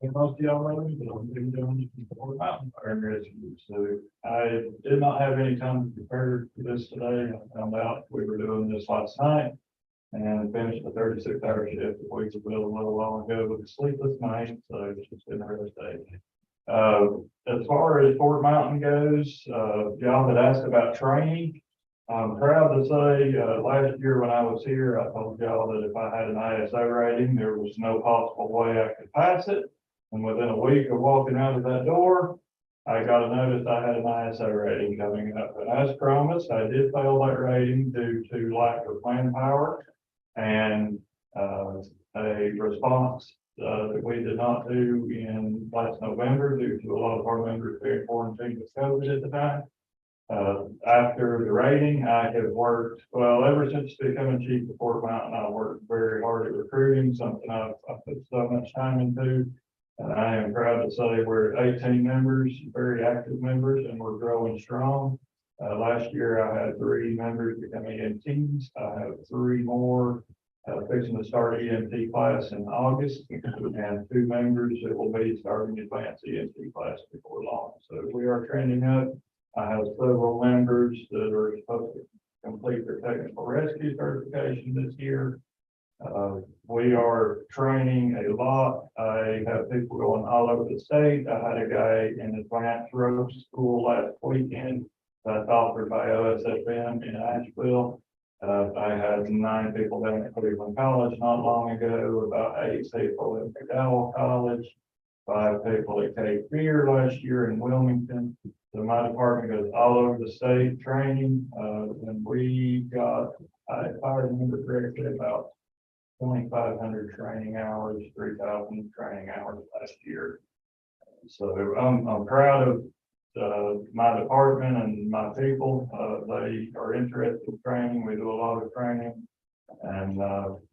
And most of y'all know me, but I've been doing it for mountain fire rescue. So I did not have any time to prepare for this today. I found out we were doing this last night and finished a 36-hour shift. We were a little while ago with a sleepless night, so it's just been a rest day. As far as Fort Mountain goes, y'all had asked about training. I'm proud to say, last year when I was here, I told y'all that if I had an ISO rating, there was no possible way I could pass it. And within a week of walking out of that door, I got a notice I had an ISO rating coming up. And as promised, I did fail that rating due to lack of manpower and a response that we did not do in last November due to a lot of our members being quarantined with COVID at the time. After the rating, I have worked, well, ever since becoming chief of Fort Mountain, I worked very hard at recruiting, something I've put so much time into. And I am proud to say we're at 18 members, very active members, and we're growing strong. Last year, I had 3 members becoming MTs. I have 3 more Fixing to start EMT class in August, and 2 members that will be starting advanced EMT class before long. So we are trending up. I have several members that are supposed to complete their technical rescue certification this year. We are training a lot. I have people going all over the state. I had a guy in advanced rope school last weekend that's offered by OSFM in Asheville. I had 9 people down at Cleveland College not long ago, about 8 people at McDowell College, 5 people at Cape Fear last year in Wilmington. So my department goes all over the state training, and we got, if I remember correctly, about 2,500 training hours, 3,000 training hours last year. So I'm proud of my department and my people. They are interested in training. We do a lot of training, and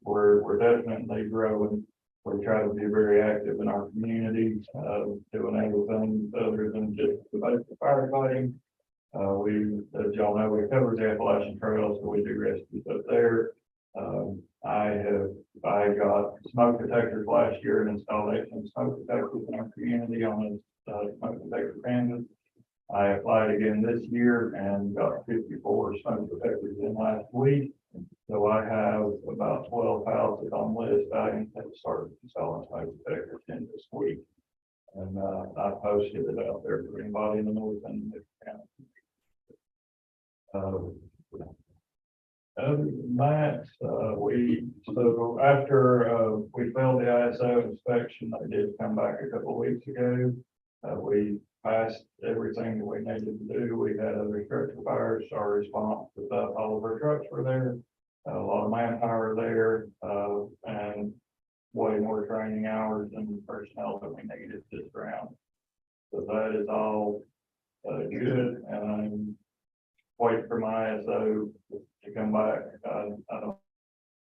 we're definitely growing. We try to be very active in our community, doing everything other than just the basic firefighting. As y'all know, we cover the Appalachian Trail, so we do rescues up there. I got smoke detectors last year and installed 18 smoke detectors in our community on a smoke detector canvas. I applied again this year and got 54 smoke detectors in last week. So I have about 12 houses on list. I intend to start installing smoke detectors in this week. And I posted it out there for anybody in the north and the county. Other than that, so after we failed the ISO inspection, I did come back a couple of weeks ago. We passed everything that we needed to do. We had other structure fires. Our response was up. All of our trucks were there, a lot of manpower there, and way more training hours and personnel that we needed this round. So that is all good, and I'm waiting for my ISO to come back. I don't know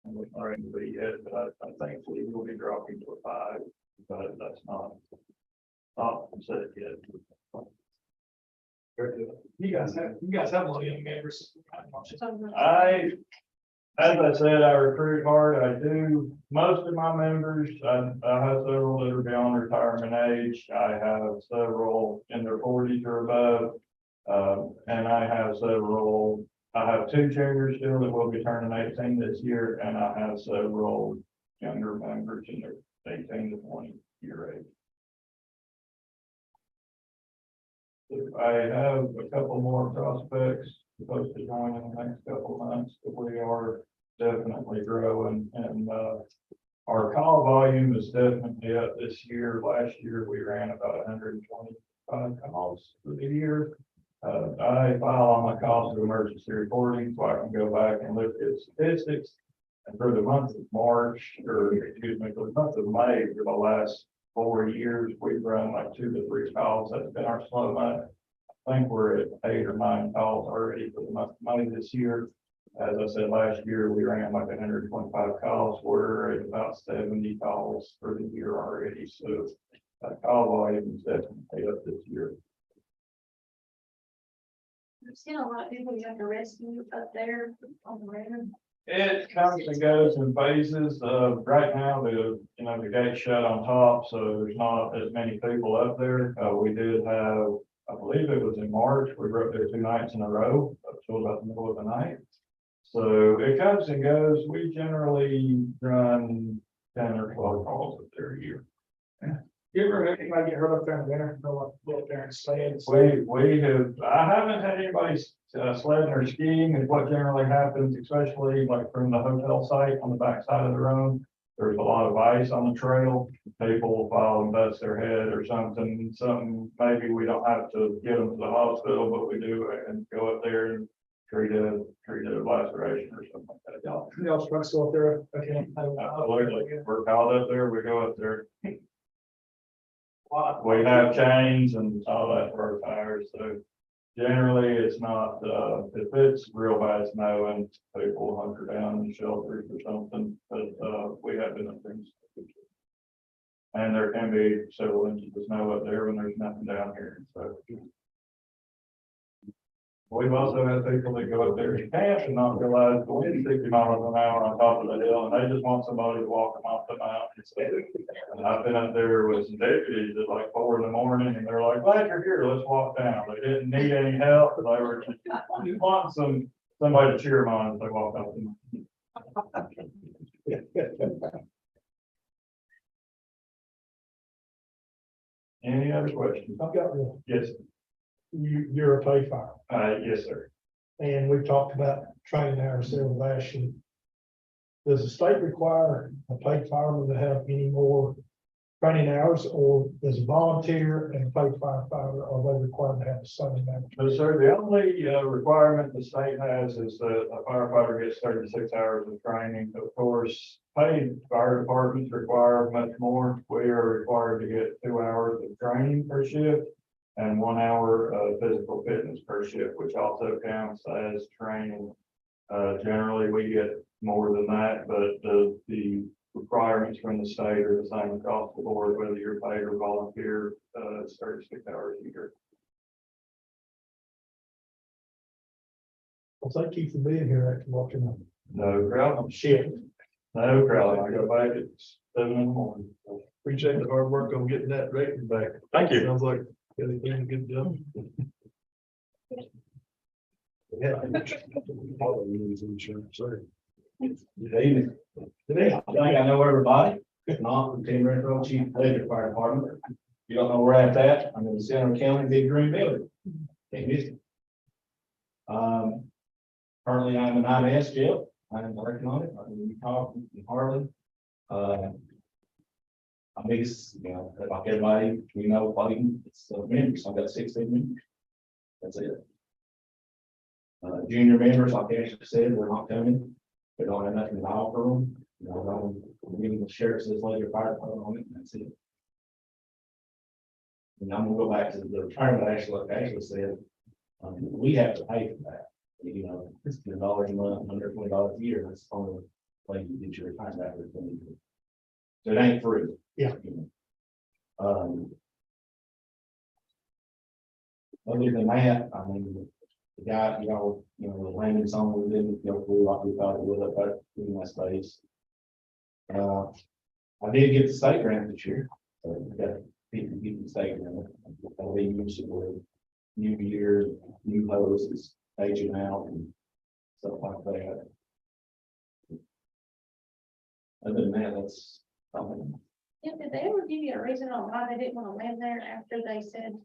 what ready to be yet, but I think we will be dropping to a 5, but that's not set yet. You guys have a lot of young neighbors. As I said, I recruit hard. I do. Most of my members, I have several that are beyond retirement age. I have several in their 40s or above. And I have 2 juniors still that will be turning 18 this year, and I have several younger members in their 18 to 20 year age. I have a couple more prospects supposed to join in the next couple of months, but we are definitely growing, and our call volume is definitely up this year. Last year, we ran about 125 calls for the year. I file all my calls to emergency reporting, so I can go back and look at statistics. And for the month of March, or excuse me, for the month of May, for the last 4 years, we've run like 2 to 3 calls. That's been our slow month. I think we're at 8 or 9 calls already for the month of May this year. As I said, last year, we ran like 125 calls. We're at about 70 calls for the year already. So call volume is definitely up this year. I've seen a lot of people you have to rescue up there on the river. It comes and goes in phases. Right now, the gate's shut on top, so there's not as many people up there. We did have, I believe it was in March, we were up there 2 nights in a row, up till about the middle of the night. So it comes and goes. We generally run 10 or 12 calls up there a year. You ever have anybody get hurt up there in the winter? Go up there and sled? We have, I haven't had anybody sledding or skiing is what generally happens, especially like from the hotel site on the back side of the road. There's a lot of ice on the trail. People will fall and bust their head or something, maybe we don't have to get them to the hospital, but we do and go up there and treat a laceration or something like that. Y'all trucks go up there? Okay. Absolutely. We're called up there, we go up there. We have chains and all that for our tires, so generally it's not, if it's real bad snowing, people hunker down in shelters or something, but we have been things. And there can be several inches of snow up there when there's nothing down here, so. We've also had people that go up there to camp and not realize the wind's 60 miles an hour on top of the hill, and they just want somebody to walk them off the mountain. And I've been up there with some deputies at like 4 in the morning, and they're like, glad you're here, let's walk down. They didn't need any help, but they were just wanting somebody to cheer them on as they walk up the mountain. Any other questions? I've got one. Yes, You're a pay fire, yes, sir. and we've talked about training ourselves last year. Does the state require a paid fireman to have any more training hours, or does a volunteer and a paid firefighter, are they required to have the same amount? No, sir, the only requirement the state has is that a firefighter gets 36 hours of training. Of course, paid fire departments require much more. We are required to get 2 hours of training per shift and 1 hour of physical fitness per shift, which also counts as training. Generally, we get more than that, but the requirements from the state are the same across the board, whether you're paid or volunteer, it's 36 hours a year. Well, thank you for being here after watching them. No problem. Shit. No problem. I go back at 7 in the morning. Appreciate the hard work on getting that rating back. Thank you. Sounds like you got a really good job. Yeah. All we need is insurance, sorry. Good evening. Today, I think I know everybody, if not, the Team Renfro Chief Electric Fire Department. If you don't know where I'm at, I'm in the Center County, Big Green Building. Can't miss it. Currently I'm in INS jail. I'm working on it. I'm in Utah, in Harlan. My biggest, like everybody, fighting, it's members. I've got 16 members. That's it. Junior members, like Ashley said, we're not coming. We don't have nothing to offer them. I'm giving the sheriff's legislature fire department on it, and that's it. And I'm gonna go back to the retirement, like Ashley said, we have to pay for that. It's $10 a month, $120 a year, that's the only way you get your retirement after 20 years. So it ain't free. Yeah. Other than that, I mean, the guy, the landing zone we didn't go through like we thought it would up there in that space. I did get the state grant this year, so we got people getting the state grant. I'll be used with new gear, new hoses, aging out and stuff like that. Other than that, that's something. Yeah, did they ever give you a reason on why they didn't want to land there after they said?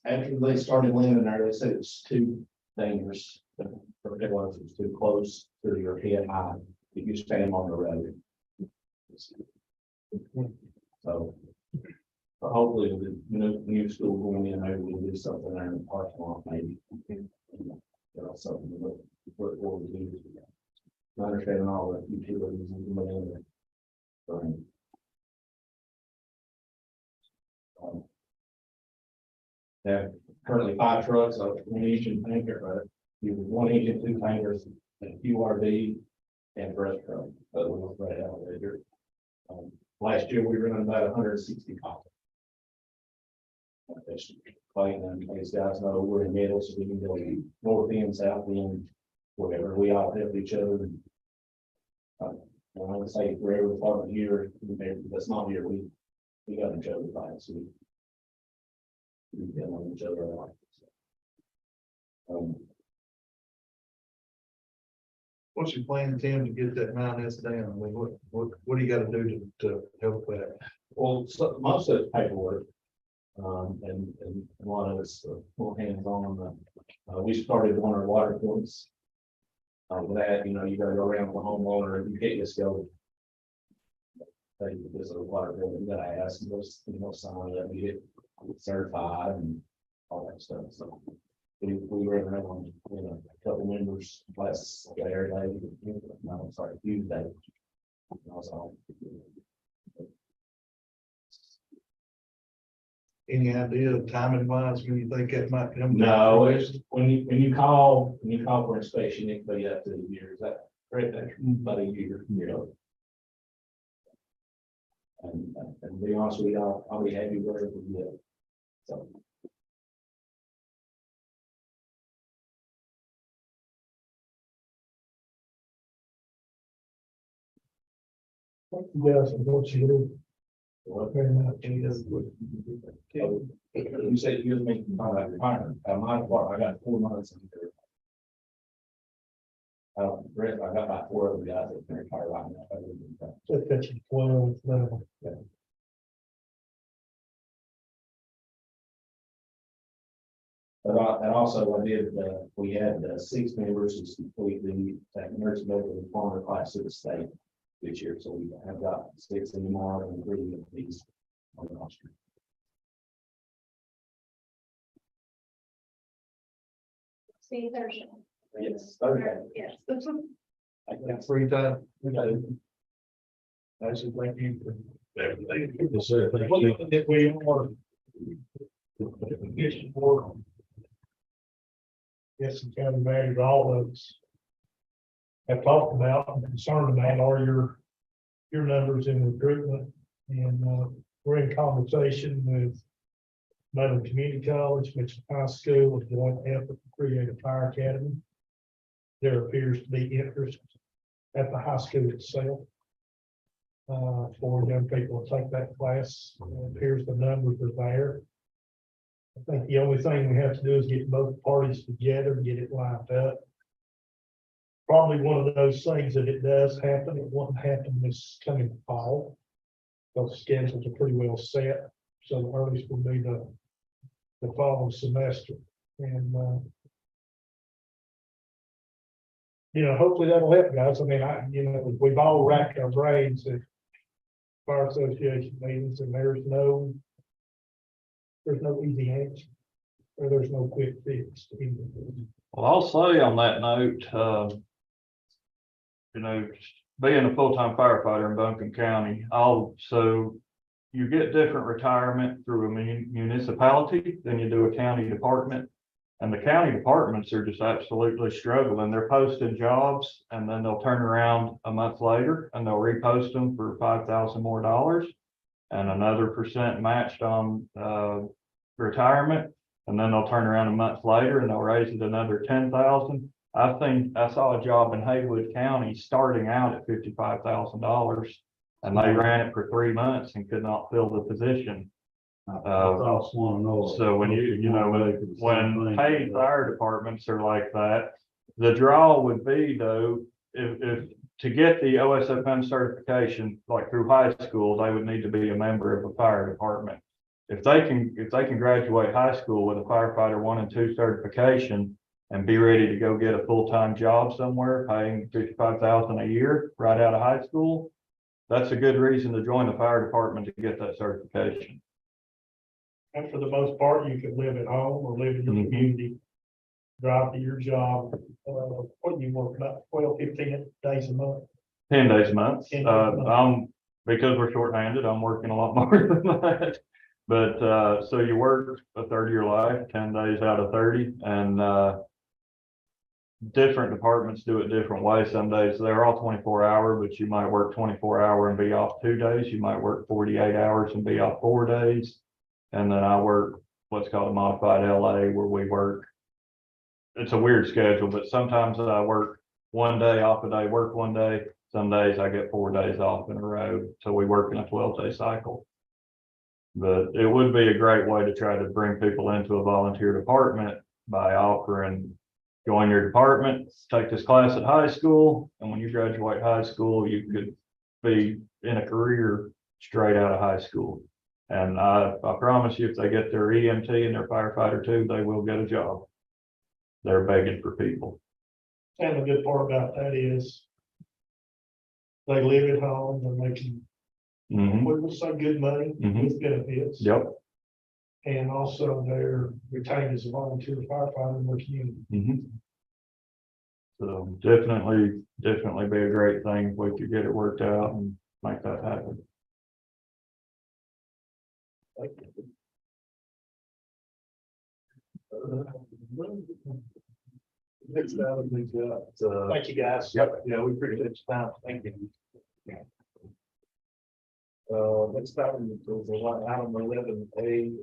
After they started landing there, they said it's too dangerous. It was too close to your head high if you stand on the road. So hopefully the new school going in, maybe we'll do something there in the parking lot, maybe. Something to look forward to. I understand all the utilities and whatever. They have currently 5 trucks, a 1 engine tanker, 1 engine, 2 tankers, a QRV, and brush truck. But we don't right out there. Last year we ran about 160 calls. These guys know we're in the middle, so we can go north end, south end, whatever. We all help each other. I would say for every department here, that's not here, we got each other fights. So we get on each other. What's your plan, Tim, to get that INS down? I mean, what do you gotta do to help that? Well, most of it's paperwork. And a lot of it's full hands-on. We started on our water points. With that, you gotta go around with the homeowner and you can't just go. There's a water bill you gotta ask, someone that we get certified and all that stuff. So we ran around, a couple members last Saturday, no, sorry, Tuesday. Also. Any idea of timing wise when you think that might come? No, it's when you call for inspection, it can be up to a year. Is that correct? That's about a year, And to be honest with you, I'll be happy wherever we get. So Yes, what you do. Very much. You said you was making my retirement, my part, I got 4 months in there. Brett, I got about 4 other guys that can retire right now. Just that you 12 level. And also I did, we had 6 members who completely that nursing medical reformer class to the state this year, so we have got 6 anymore and 3 of these on the roster. See, there's. Yes, okay. Yes. I got Free time. I should thank you for everything. If we are. Mission board. Yes, and county manager, all of us. Have talked about and concerned about are your numbers in recruitment. And we're in conversation with Maryland Community College, Mitchell High School, with joint effort to create a fire academy. There appears to be interest at the high school itself. For young people to take that class. It appears the numbers are there. I think the only thing we have to do is get both parties together and get it lined up. Probably one of those things that it does happen, it won't happen this coming fall. Those schedules are pretty well set, so the earliest will be the following semester. And hopefully that'll help, guys. I mean, we've all racked our brains at fire association meetings, and there's no easy answer, or there's no quick fix. Well, I'll say on that note, being a full-time firefighter in Buncombe County, also you get different retirement through a municipality than you do a county department. And the county departments are just absolutely struggling. They're posting jobs and then they'll turn around a month later and they'll repost them for $5,000 more and another percent matched on retirement. And then they'll turn around a month later and they'll raise it another 10,000. I think I saw a job in Haywood County starting out at $55,000 and they ran it for 3 months and could not fill the position. So when paid fire departments are like that, the draw would be though, if to get the OSFM certification, like through high school, they would need to be a member of a fire department. If they can graduate high school with a firefighter 1 and 2 certification and be ready to go get a full-time job somewhere paying $55,000 a year right out of high school, that's a good reason to join the fire department to get that certification. And for the most part, you can live at home or live in your community, drive to your job. What you work about 12, 15 days a month? 10 days a month. 10 days a month. Because we're shorthanded, I'm working a lot more than that. But so you work a third of your life, 10 days out of 30, and different departments do it different ways. Some days they're all 24-hour, but you might work 24-hour and be off 2 days. You might work 48 hours and be off 4 days. And then I work what's called a modified LA, where we work. It's a weird schedule, but sometimes I work 1 day off a day, work 1 day. Some days I get 4 days off in a row. So we work in a 12-day cycle. But it would be a great way to try to bring people into a volunteer department by offering, join your department, take this class at high school. And when you graduate high school, you could be in a career straight out of high school. And I promise you, if they get their EMT and their firefighter too, they will get a job. They're begging for people. And the good part about that is they live at home and they can, with some good money, with benefits. Yep. And also they're retained as a volunteer firefighter in their community. So definitely be a great thing if we could get it worked out and make that happen. Next item we got, Thank you, guys. Yep. yeah, we appreciate your time. Thank you. Next item is item 11A,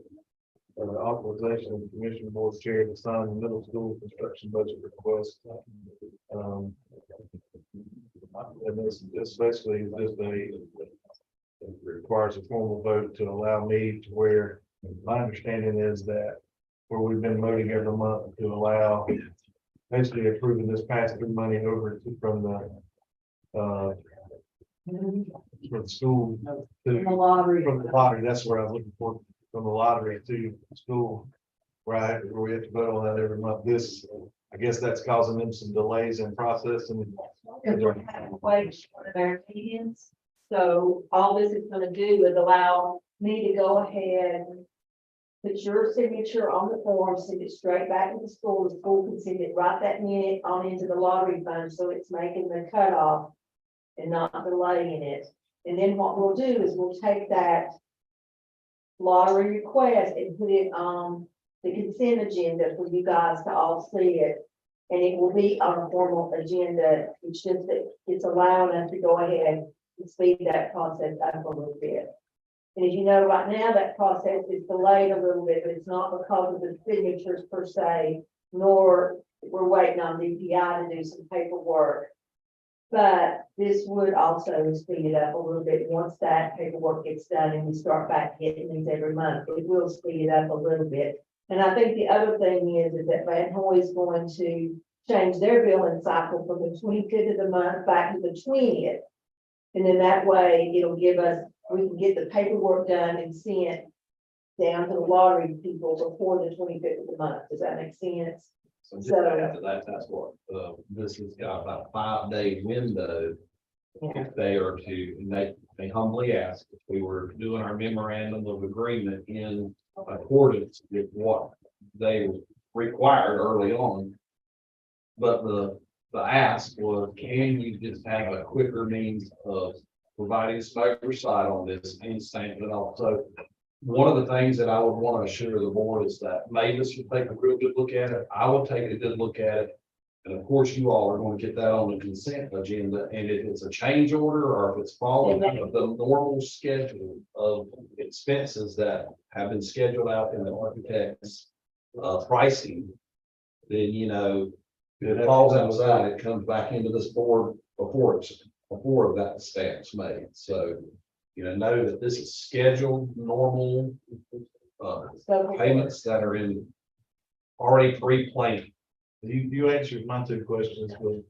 authorization of the commission board chair to sign the middle school construction budget request. And this basically is just a requires a formal vote to allow me to where, my understanding is that where we've been voting every month to allow basically approving this pass-through money over from the school to The lottery. from the lottery, that's where I was looking for, from the lottery to school. Right, where we have to vote on that every month. This, I guess that's causing them some delays in processing. Because we're having to wait for one of our meetings. So all this is gonna do is allow me to go ahead. Put your signature on the form, send it straight back to the school can send it right that minute on into the lottery fund, so it's making the cutoff. And not delaying it. And then what we'll do is we'll take that lottery request and put it on the consent agenda for you guys to all see it. And it will be on a formal agenda. It's just that it's allowing us to go ahead and speed that process up a little bit. And as you know, right now, that process is delayed a little bit, but it's not because of the signatures per se, nor we're waiting on DPI to do some paperwork. But this would also speed it up a little bit once that paperwork gets done and we start back getting these every month. It will speed it up a little bit. And I think the other thing is that Van Hoy is going to change their billing cycle from the 25th of the month back to the 20th. And then that way it'll give us, we can get the paperwork done and sent down to the lottery people before the 25th of the month. Does that make sense? So just after that, that's what, this has got about a 5-day window. If they are to, and they humbly ask if we were doing our memorandum of agreement in accordance with what they required early on. But the ask was, can you just have a quicker means of providing some oversight on this and stamping it off? So one of the things that I would want to assure the board is that Mavis would take a real good look at it. I will take a good look at it. And of course, you all are going to get that on the consent agenda. And if it's a change order or if it's following the normal schedule of expenses that have been scheduled out in the architect's pricing, then, you know, if it falls outside, it comes back into this board before that stamp's made. So, you know that this is scheduled, normal payments that are in already pre-planned. You answered my two questions, but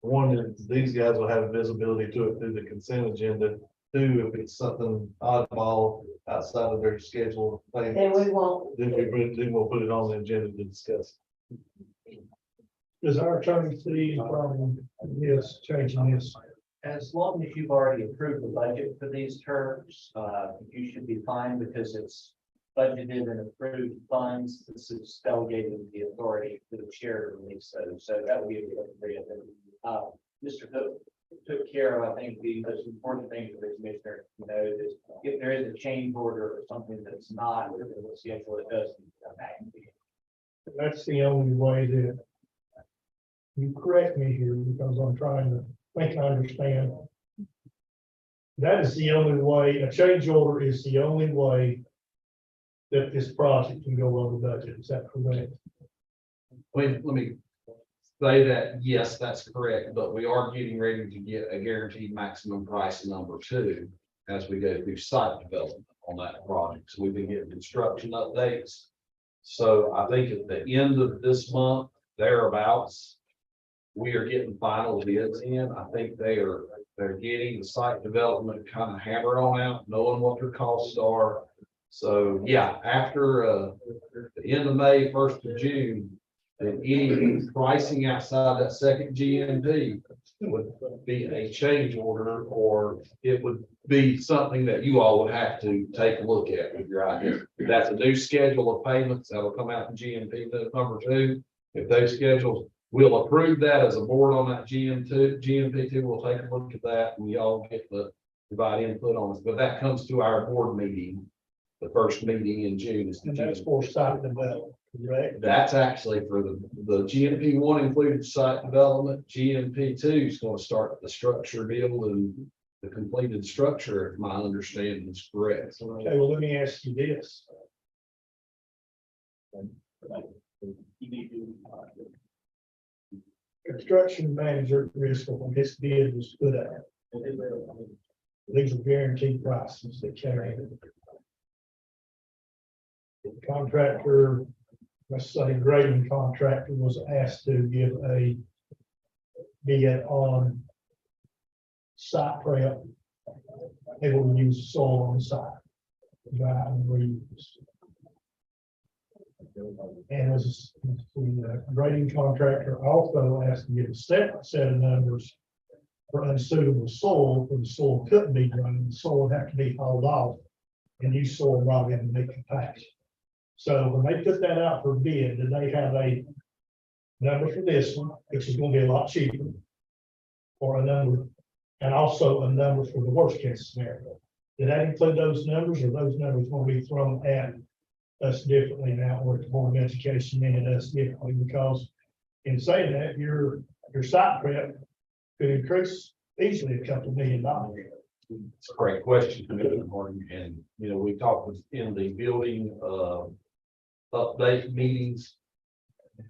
one is these guys will have visibility to it through the consent agenda. Two, if it's something oddball outside of their schedule, Then we won't. then we'll put it on the agenda to discuss. Does our attorney see from this changing this? As long as you've already approved the budget for these terms, you should be fine because it's budgeted and approved funds. This is delegating the authority to the chair to release those. So that will be a Mr. Cook took care of, I think, the most important thing for the commissioner to know is if there is a change order or something that's not within the schedule, it does need to come back. That's the only way that you correct me here because I'm trying to think I understand. That is the only way, a change order is the only way that this project can go over budget. Is that correct? Let me say that, yes, that's correct, but we are getting ready to get a guaranteed maximum price number 2 as we go through site development on that project. So we've been getting construction updates. So I think at the end of this month, thereabouts, we are getting final bids in. I think they're getting the site development kind of hammered on out, knowing what their costs are. So yeah, after the end of May, 1st of June, then any pricing outside that second GMP would be a change order, or it would be something that you all would have to take a look at with your idea. That's a new schedule of payments that'll come out in GMP number 2. If those schedules, we'll approve that as a board on that GMP2, we'll take a look at that and we all get the provide input on it. But that comes to our board meeting, the first meeting in June. And that's for site development, correct? That's actually for the GMP1 included site development. GMP2 is going to start the structure build and the completed structure, if my understanding is correct. Okay, well, let me ask you this. Construction manager risk when this bid was put out. These are guaranteed prices that carry. The contractor, let's say grading contractor was asked to give a bid on site prep. They will use soil on site. Dry and reuse. And as the grading contractor also asked to get a separate set of numbers for unsuitable soil, for the soil couldn't be drained, the soil had to be hauled off and new soil brought in to make compaction. So when they put that out for bid, did they have a number for this one, which is gonna be a lot cheaper? Or a number, and also a number for the worst case scenario? Did that include those numbers, or those numbers will be thrown at us differently now, or the Board of Education and us differently? Because in saying that, your site prep could increase easily a couple $1 million. It's a great question, Commissioner Horton, and, you know, we talked in the building, update meetings.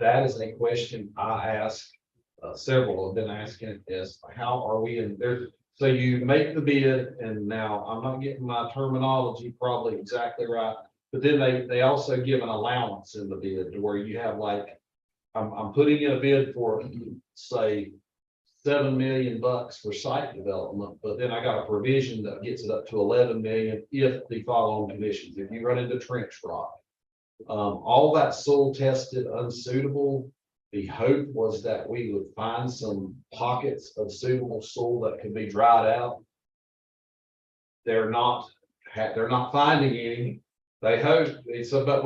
That is a question I ask, several have been asking is, how are we in there? So you make the bid, and now I'm not getting my terminology probably exactly right, but then they also give an allowance in the bid to where you have like, I'm putting in a bid for, say, $7 million for site development, but then I got a provision that gets it up to 11 million if the following conditions, if you run into trench rock. All that soil tested unsuitable. The hope was that we would find some pockets of suitable soil that could be dried out. They're not finding any. They hope it's, but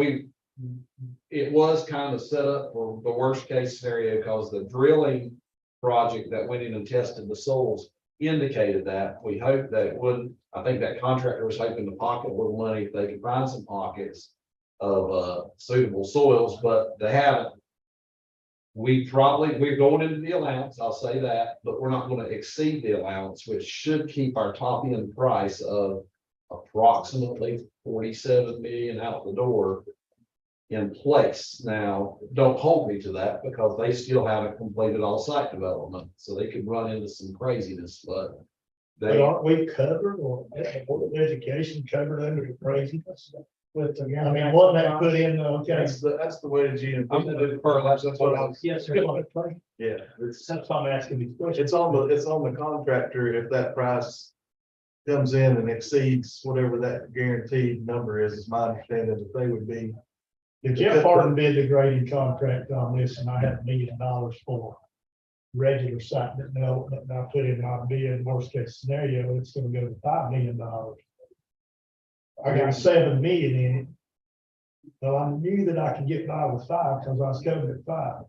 it was kind of set up for the worst case scenario because the drilling project that went in and tested the soils indicated that. We hope that it wouldn't. I think that contractor was hoping to pocket a little money if they could find some pockets of suitable soils, but they haven't. We're going into the allowance, I'll say that, but we're not going to exceed the allowance, which should keep our top end price of approximately 47 million out the door in place. Now, don't hold me to that because they still haven't completed all site development, so they could run into some craziness, but But aren't we covered, or the Board of Education covered under the craziness? I mean, what that put in, okay. That's the way the GMP. I'm gonna defer, that's what I was. Yes, sir. Yeah, That's why I'm asking these questions. it's on the contractor if that price comes in and exceeds whatever that guaranteed number is my understanding that they would be. If Jeff Harden bid the grading contract on this, and I had $1 million for regular site development, and I put in my bid, worst case scenario, it's gonna go to $5 million. I got 7 million in it. Well, I knew that I could get by with 5 because I was covered at 5.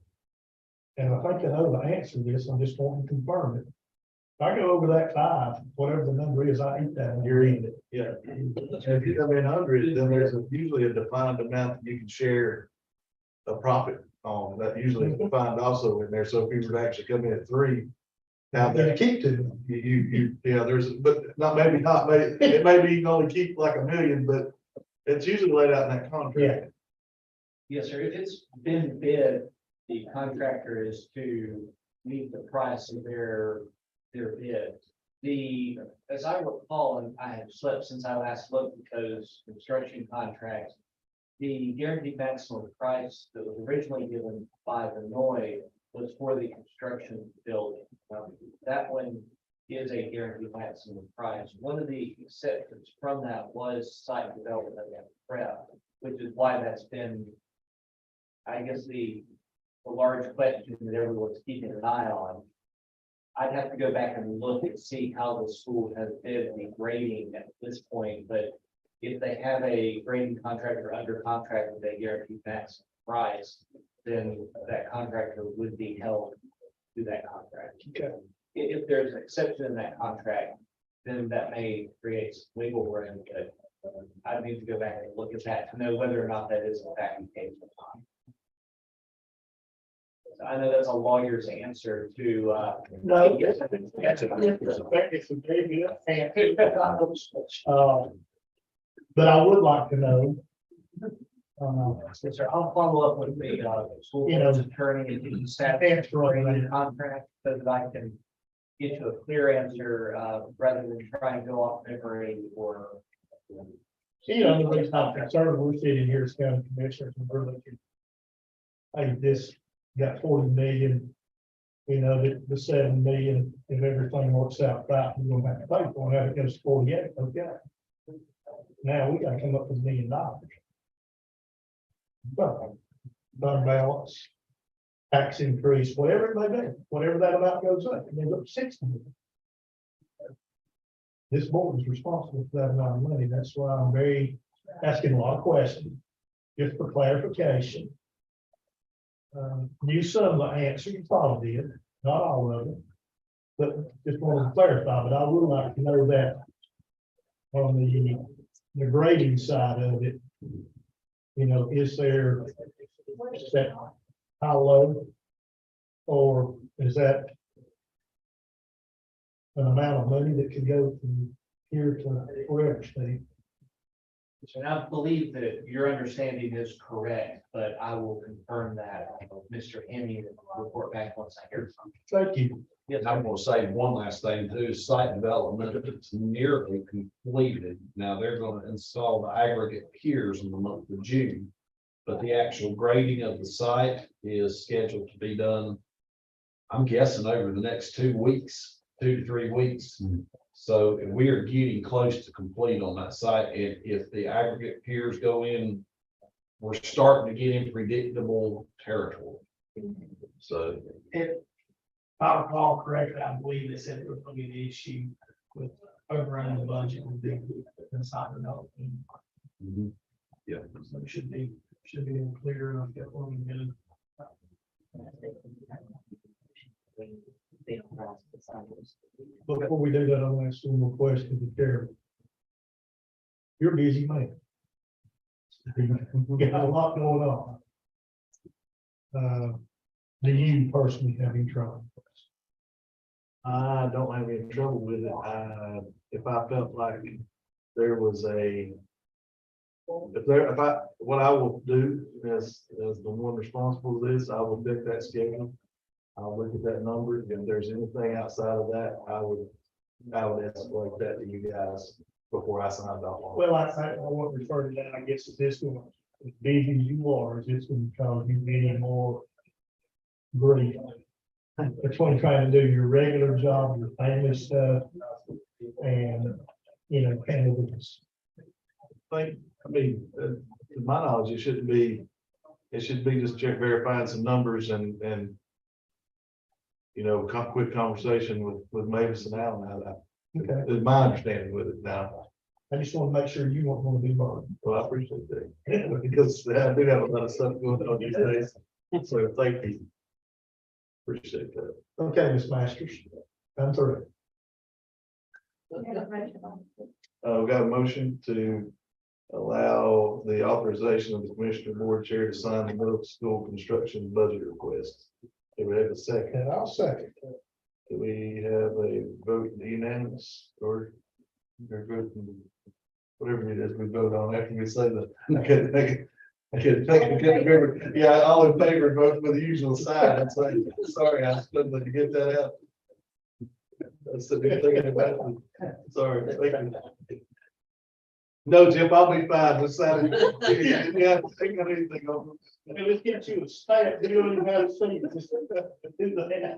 And I think I know the answer to this, I'm just wanting to confirm it. If I go over that 5, whatever the number is, I eat that, and you're eating it. Yeah. If you come in under it, then there's usually a defined amount that you can share a profit on. That usually is defined also in there. So if you were to actually come in at 3, now I'm gonna that keep to them. yeah, but maybe it maybe you can only keep like $1 million, but it's usually laid out in that contract. Yes, sir. If it's been bid, the contractor is to meet the price of their bid. As I recall, and I have slept since I last looked because construction contracts, the guaranteed maximum price that was originally given by the NOI was for the construction building. That one is a guaranteed maximum price. One of the exceptions from that was site development and prep, which is why that's been, I guess, the large question that everyone's keeping an eye on. I'd have to go back and look and see how the school has bid the grading at this point, but if they have a grading contractor under contract with a guaranteed maximum price, then that contractor would be held to that contract. Okay. If there's an exception in that contract, then that may create some wiggle room, but I need to go back and look at that to know whether or not that is in fact the case or not. So I know that's a lawyer's answer to, No. yes. But I would like to know. Yes, sir. I'll follow up with the school You know, attorney and the staff Thanks for all that. contract so that I can get to a clear answer, rather than try and go off memory or. You know, the reason I'm concerned, we're sitting here as county commissioners and we're looking. Hey, this got 40 million, you know, the 7 million, if everything works out right, we're gonna have to pay for it, now it goes to 48, okay. Now we gotta come up with $1 million. But, fund balance, tax increase, whatever it may be, whatever that amount goes up, it goes up 60 million. This board is responsible for that amount of money, that's why I'm asking a lot of questions, just for clarification. Knew some of the answer you probably did, not all of it, but just wanted to clarify, but I would like to know that on the grading side of it, you know, is there that high low, or is that an amount of money that could go from here to wherever state? And I believe that your understanding is correct, but I will confirm that with Mr. Hemme and report back once I hear from him. Thank you. Yes, I'm gonna say one last thing too, site development, it's nearly completed. Now they're gonna install the aggregate piers in the month of June. But the actual grading of the site is scheduled to be done, I'm guessing over the next 2 weeks, 2 to 3 weeks. So we are getting close to complete on that site, and if the aggregate piers go in, we're starting to get in predictable territory. So If I recall correctly, I believe they said it was going to be an issue with overrunning the budget with the inside development. yeah, So it should be clear enough that when we get before we do that, I'll ask one more question to Chair. You're a busy man. We got a lot going on. Do you personally have any trouble? I don't have any trouble with it. If I felt like there was what I will do as the one responsible for this, I will pick that schedule. I'll look at that number. If there's anything outside of that, I would escalate that to you guys before I sign it off. Well, I won't refer to that. I guess at this one, as busy as you are, is this going to cause you any more grief between trying to do your regular job, your family stuff, and, you know, candidates? I mean, to my knowledge, it should be just verifying some numbers and you know, quick conversation with Mavis and Alan. Okay, Is my understanding with it now. I just want to make sure you won't want to be bothered. Well, I appreciate that. Because I do have a lot of stuff going on these days. So thank you. Appreciate that. Okay, Ms. Masters, I'm through. We got a motion to allow the authorization of the Commissioner Board Chair to sign the middle school construction budget request. Do we have a second? And I'll second. Do we have a vote unanimous or vote, whatever it is we vote on after we say that? I can't remember. Yeah, all in favor, vote with the usual sign. It's like, sorry, I couldn't let you get that out. That's the big thing about it. Sorry. Thank you. No, Jim, I'll be fine. Let's sign it. Yeah, take anything on. Let's get you a stamp. You don't even have to see it. Just do that.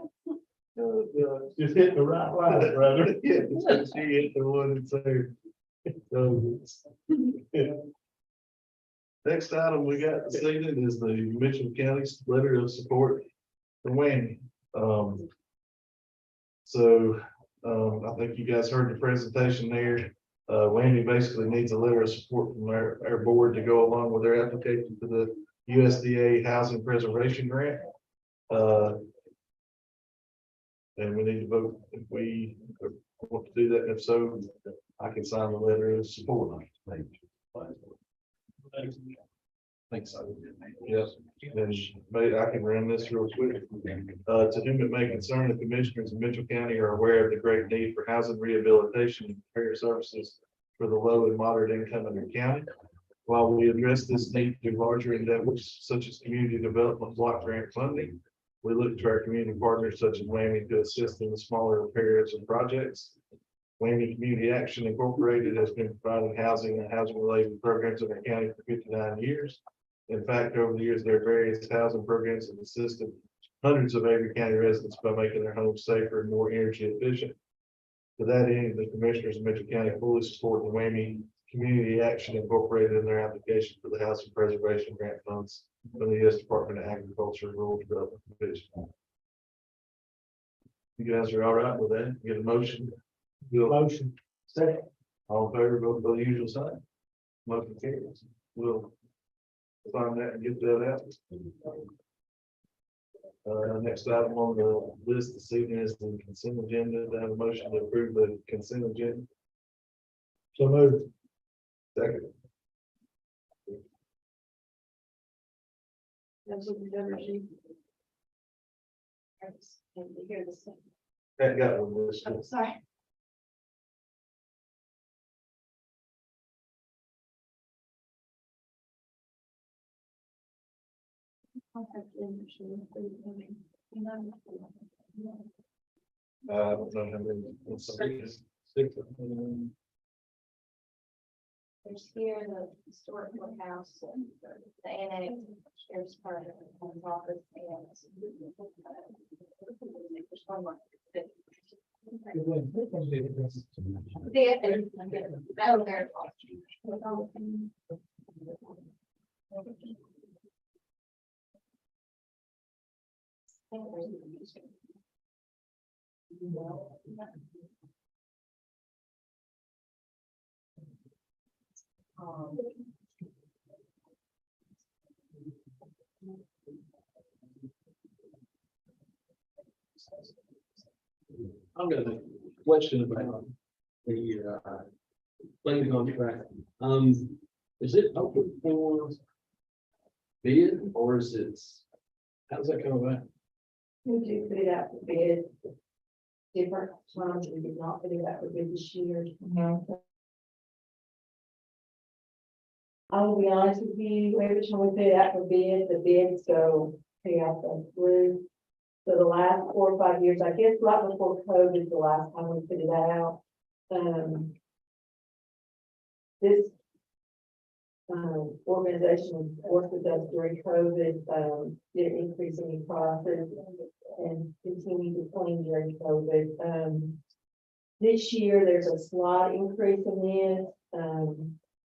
Just hit the right line, brother. Yeah, she hit the one that's there. So, next item we got this evening is the Mitchell County's letter of support for Wendy. I think you guys heard the presentation there. Wendy basically needs a letter of support from our board to go along with their application to the USDA Housing Preservation Grant. And we need to vote if we want to do that. If so, I can sign the letter of support. Thanks. Yes, and I can run this real quick. To whom it may concern, the commissioners of Mitchell County are aware of the great need for housing rehabilitation and care services for the low and moderate income in the county. While we address this need through larger endeavors such as community development block grant funding, We look to our community partners such as WAMI to assist in the smaller repairs and projects. WAMI Community Action Incorporated has been providing housing and housing related programs in our county for 59 years. In fact, over the years, their various housing programs have assisted hundreds of Avery County residents by making their homes safer and more energy efficient. To that end, the commissioners of Mitchell County fully support the WAMI Community Action Incorporated in their application for the Housing Preservation Grant Funds from the U.S. Department of Agriculture and Rural Development Division. You guys are all right with that? Get a motion? Motion. Second. All in favor, vote by the usual sign. Motion carries. We'll find that and get that out. Next item on the list this evening is the consent agenda. Do I have a motion to approve the consent agenda? So moved. Second. That got one. This Oh, sorry. I don't know how many. Six. There's here the historic courthouse, the annex, sheriff's department, home office, and. There's one more. That'll verify. I'm gonna question about the planning contract. Is it open for bid or is it? How does that come about? We do put it out for bid. Different times, we did not put it out for bid this year. I will be honest with you, every time we put it out for bid, the bids go chaos and through. So the last 4 or 5 years, I guess right before COVID, the last time we put it out. This organization worked with us during COVID, did increase in prices and continued to clean during COVID. This year, there's a slight increase in this.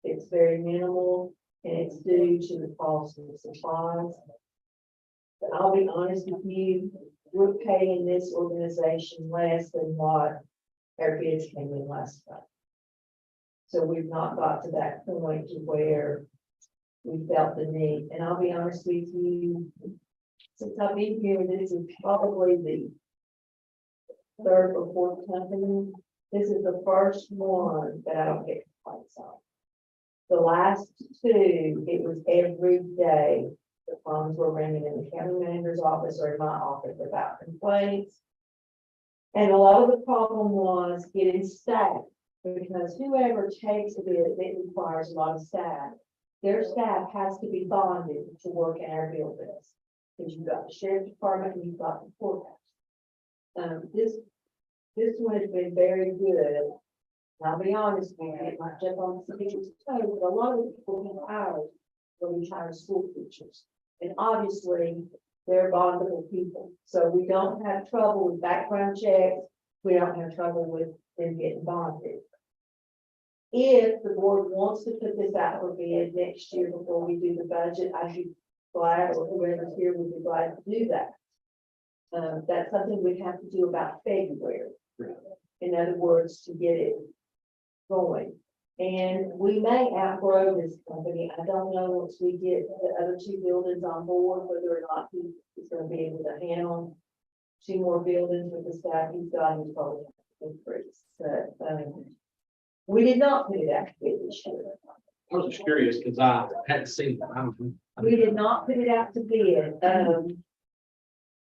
It's very minimal and it's due to the cost of the supplies. But I'll be honest with you, we're paying this organization less than what our bids came in last time. So we've not got to that point to where we felt the need. And I'll be honest with you, since I've been here, this is probably the third or fourth company. This is the first one that I don't get complaints on. The last two, it was every day. The phones were ringing in the county manager's office or in my office about complaints. And a lot of the problem was getting staff, because whoever takes a bid, it requires a lot of staff. Their staff has to be bonded to work in our buildings. Because you've got the sheriff's department and you've got the courthouse. This one has been very good. I'll be honest with you, it might jump on some people's toes, but a lot of the people who hired were retired school teachers. And obviously, they're bondable people. So we don't have trouble with background checks. We don't have trouble with them getting bonded. If the board wants to put this out for bid next year before we do the budget, I'd be glad, or whoever's here would be glad to do that. That's something we'd have to do about February. In other words, to get it going. And we may outgrow this company. I don't know once we get the other two buildings on board, whether or not he's going to be able to handle 2 more buildings with the staff he's got. He's probably increase. But we did not put it out to bid this year. I was just curious because I hadn't seen it. We did not put it out to bid.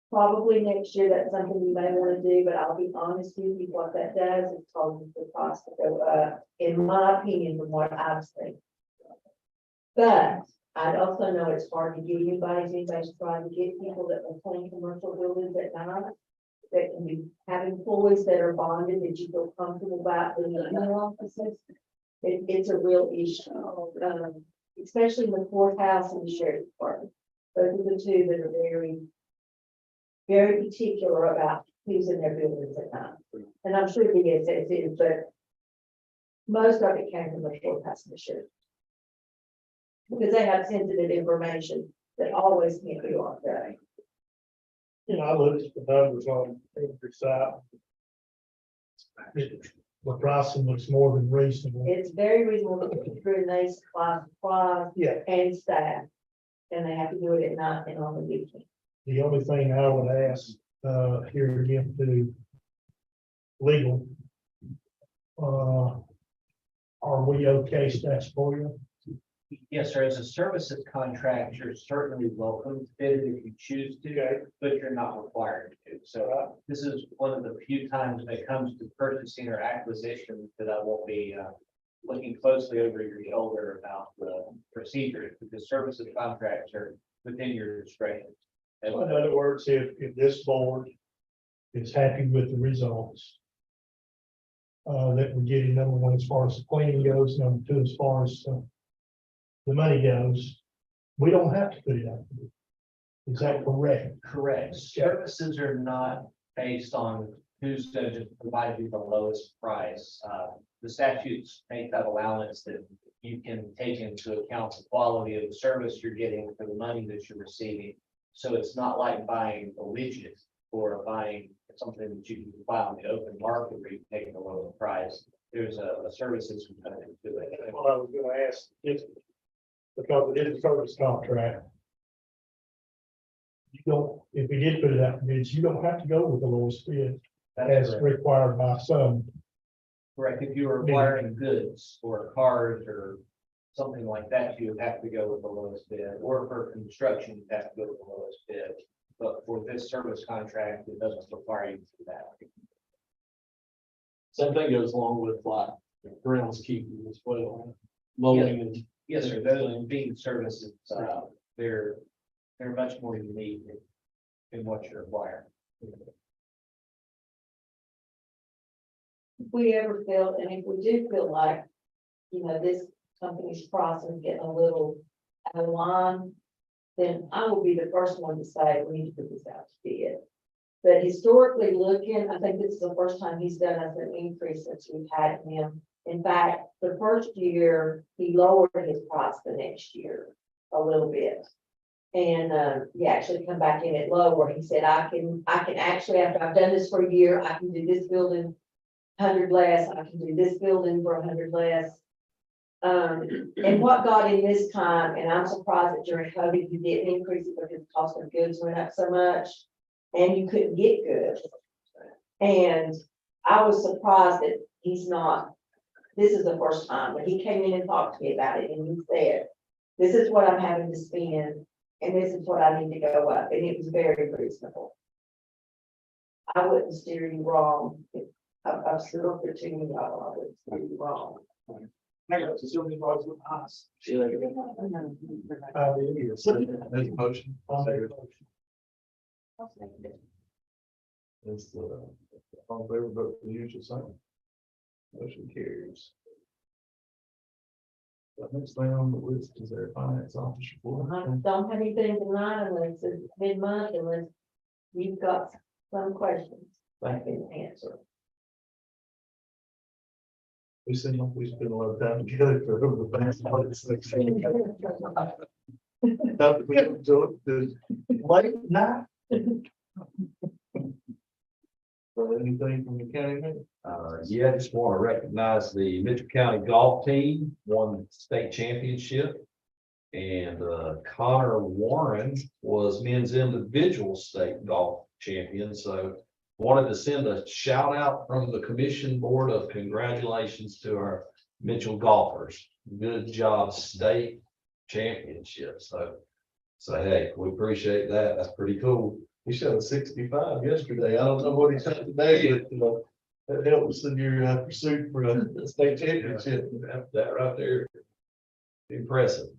Probably next year, that's something you may want to do, but I'll be honest with you, what that does is causes the cost to go up, in my opinion, from what I've seen. But I also know it's hard to get anybody's trying to get people that will clean commercial buildings at night. That can be, have employees that are bonded, that you feel comfortable about in their offices. It's a real issue, especially in the courthouse and the sheriff's department. Those are the two that are very, very particular about who's in their buildings at night. And I'm sure the DSS is, but most of it came from the courthouse and the sheriff. Because they have sensitive information that always can't be on there. You know, I looked at the numbers on every side. The pricing looks more than reasonable. It's very reasonable to put through, and they supply supplies Yeah. and staff. And they have to do it at night and on the weekend. The only thing I would ask, here again to legal. Are we okay statutory? Yes, sir. As a services contract, you're certainly welcome to bid it if you choose to, but you're not required to. So this is one of the few times when it comes to purchasing or acquisition that I won't be looking closely over your shoulder about the procedures, because services contracts are within your discretion. In other words, if this board is happy with the results, that we're getting, number one, as far as the cleaning goes, number two, as far as the money goes, we don't have to put it out. Is that correct? Correct. Services are not based on who's going to just provide you the lowest price. The statutes make that allowance that you can take into account the quality of the service you're getting for the money that you're receiving. So it's not like buying a widget or buying something that you can buy on the open market where you take a lower price. There's a services component to it. That's what I was gonna ask, if, because it is a service contract. You don't, if we did put it out for bids, you don't have to go with the lowest bid That's as correct. required by some. Correct. If you were acquiring goods or cars or something like that, you would have to go with the lowest bid, or for construction, you'd have to go with the lowest bid. But for this service contract, it doesn't require you to do that. Same thing goes along with like groundskeeping as well. Mowing and. Yes, sir. Those being services, they're much more unique in what you require. If we ever feel, and if we do feel like, you know, this company's pricing is getting a little out of line, then I will be the first one to say, we need to put this out to bid. But historically looking, I think this is the first time he's done us an increase since we've had him. In fact, the first year, he lowered his price the next year a little bit. And he actually come back in at lower. He said, I can actually, after I've done this for a year, I can do this building 100 less, I can do this building for 100 less. And what got in this time, and I'm surprised that during COVID, you didn't increase it because the cost of goods went up so much and you couldn't get goods. And I was surprised that he's not, this is the first time, but he came in and talked to me about it and he said, this is what I'm having to spend and this is what I need to go up. And it was very reasonable. I wouldn't steer you wrong. I've served for $2 million. I wouldn't steer you wrong. There's a motion. Is the, all in favor, vote for the usual sign. Motion carries. The next thing on the list is their finance officer. I don't have anything tonight unless it's mid-month, unless you've got some questions I can answer. We seem like we spend a lot of time together for over the past months. Not we have to do it late night. So anything from the county? Yeah, I just want to recognize the Mitchell County golf team won the state championship. And Connor Warren was men's individual state golf champion. So wanted to send a shout out from the commission board of congratulations to our Mitchell golfers. Good job, state championship. So hey, we appreciate that. That's pretty cool. He shot a 65 yesterday. I don't know what he shot today, but that helps in your pursuit for a state championship. That right there. Impressive.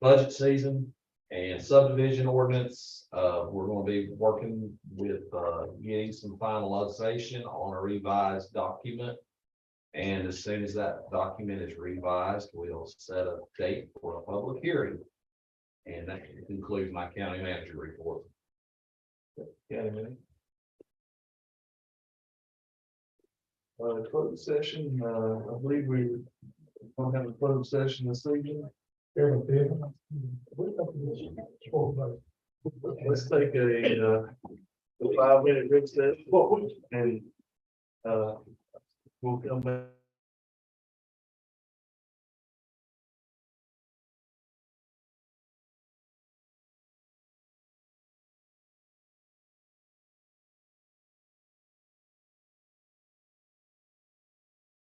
budget season and subdivision ordinance. We're gonna be working with, getting some finalization on a revised document. And as soon as that document is revised, we'll set a date for a public hearing. And that concludes my county manager report. County Manager. Closed session, I believe we don't have a closed session this evening. Let's take a 5-minute recess and, we'll come back.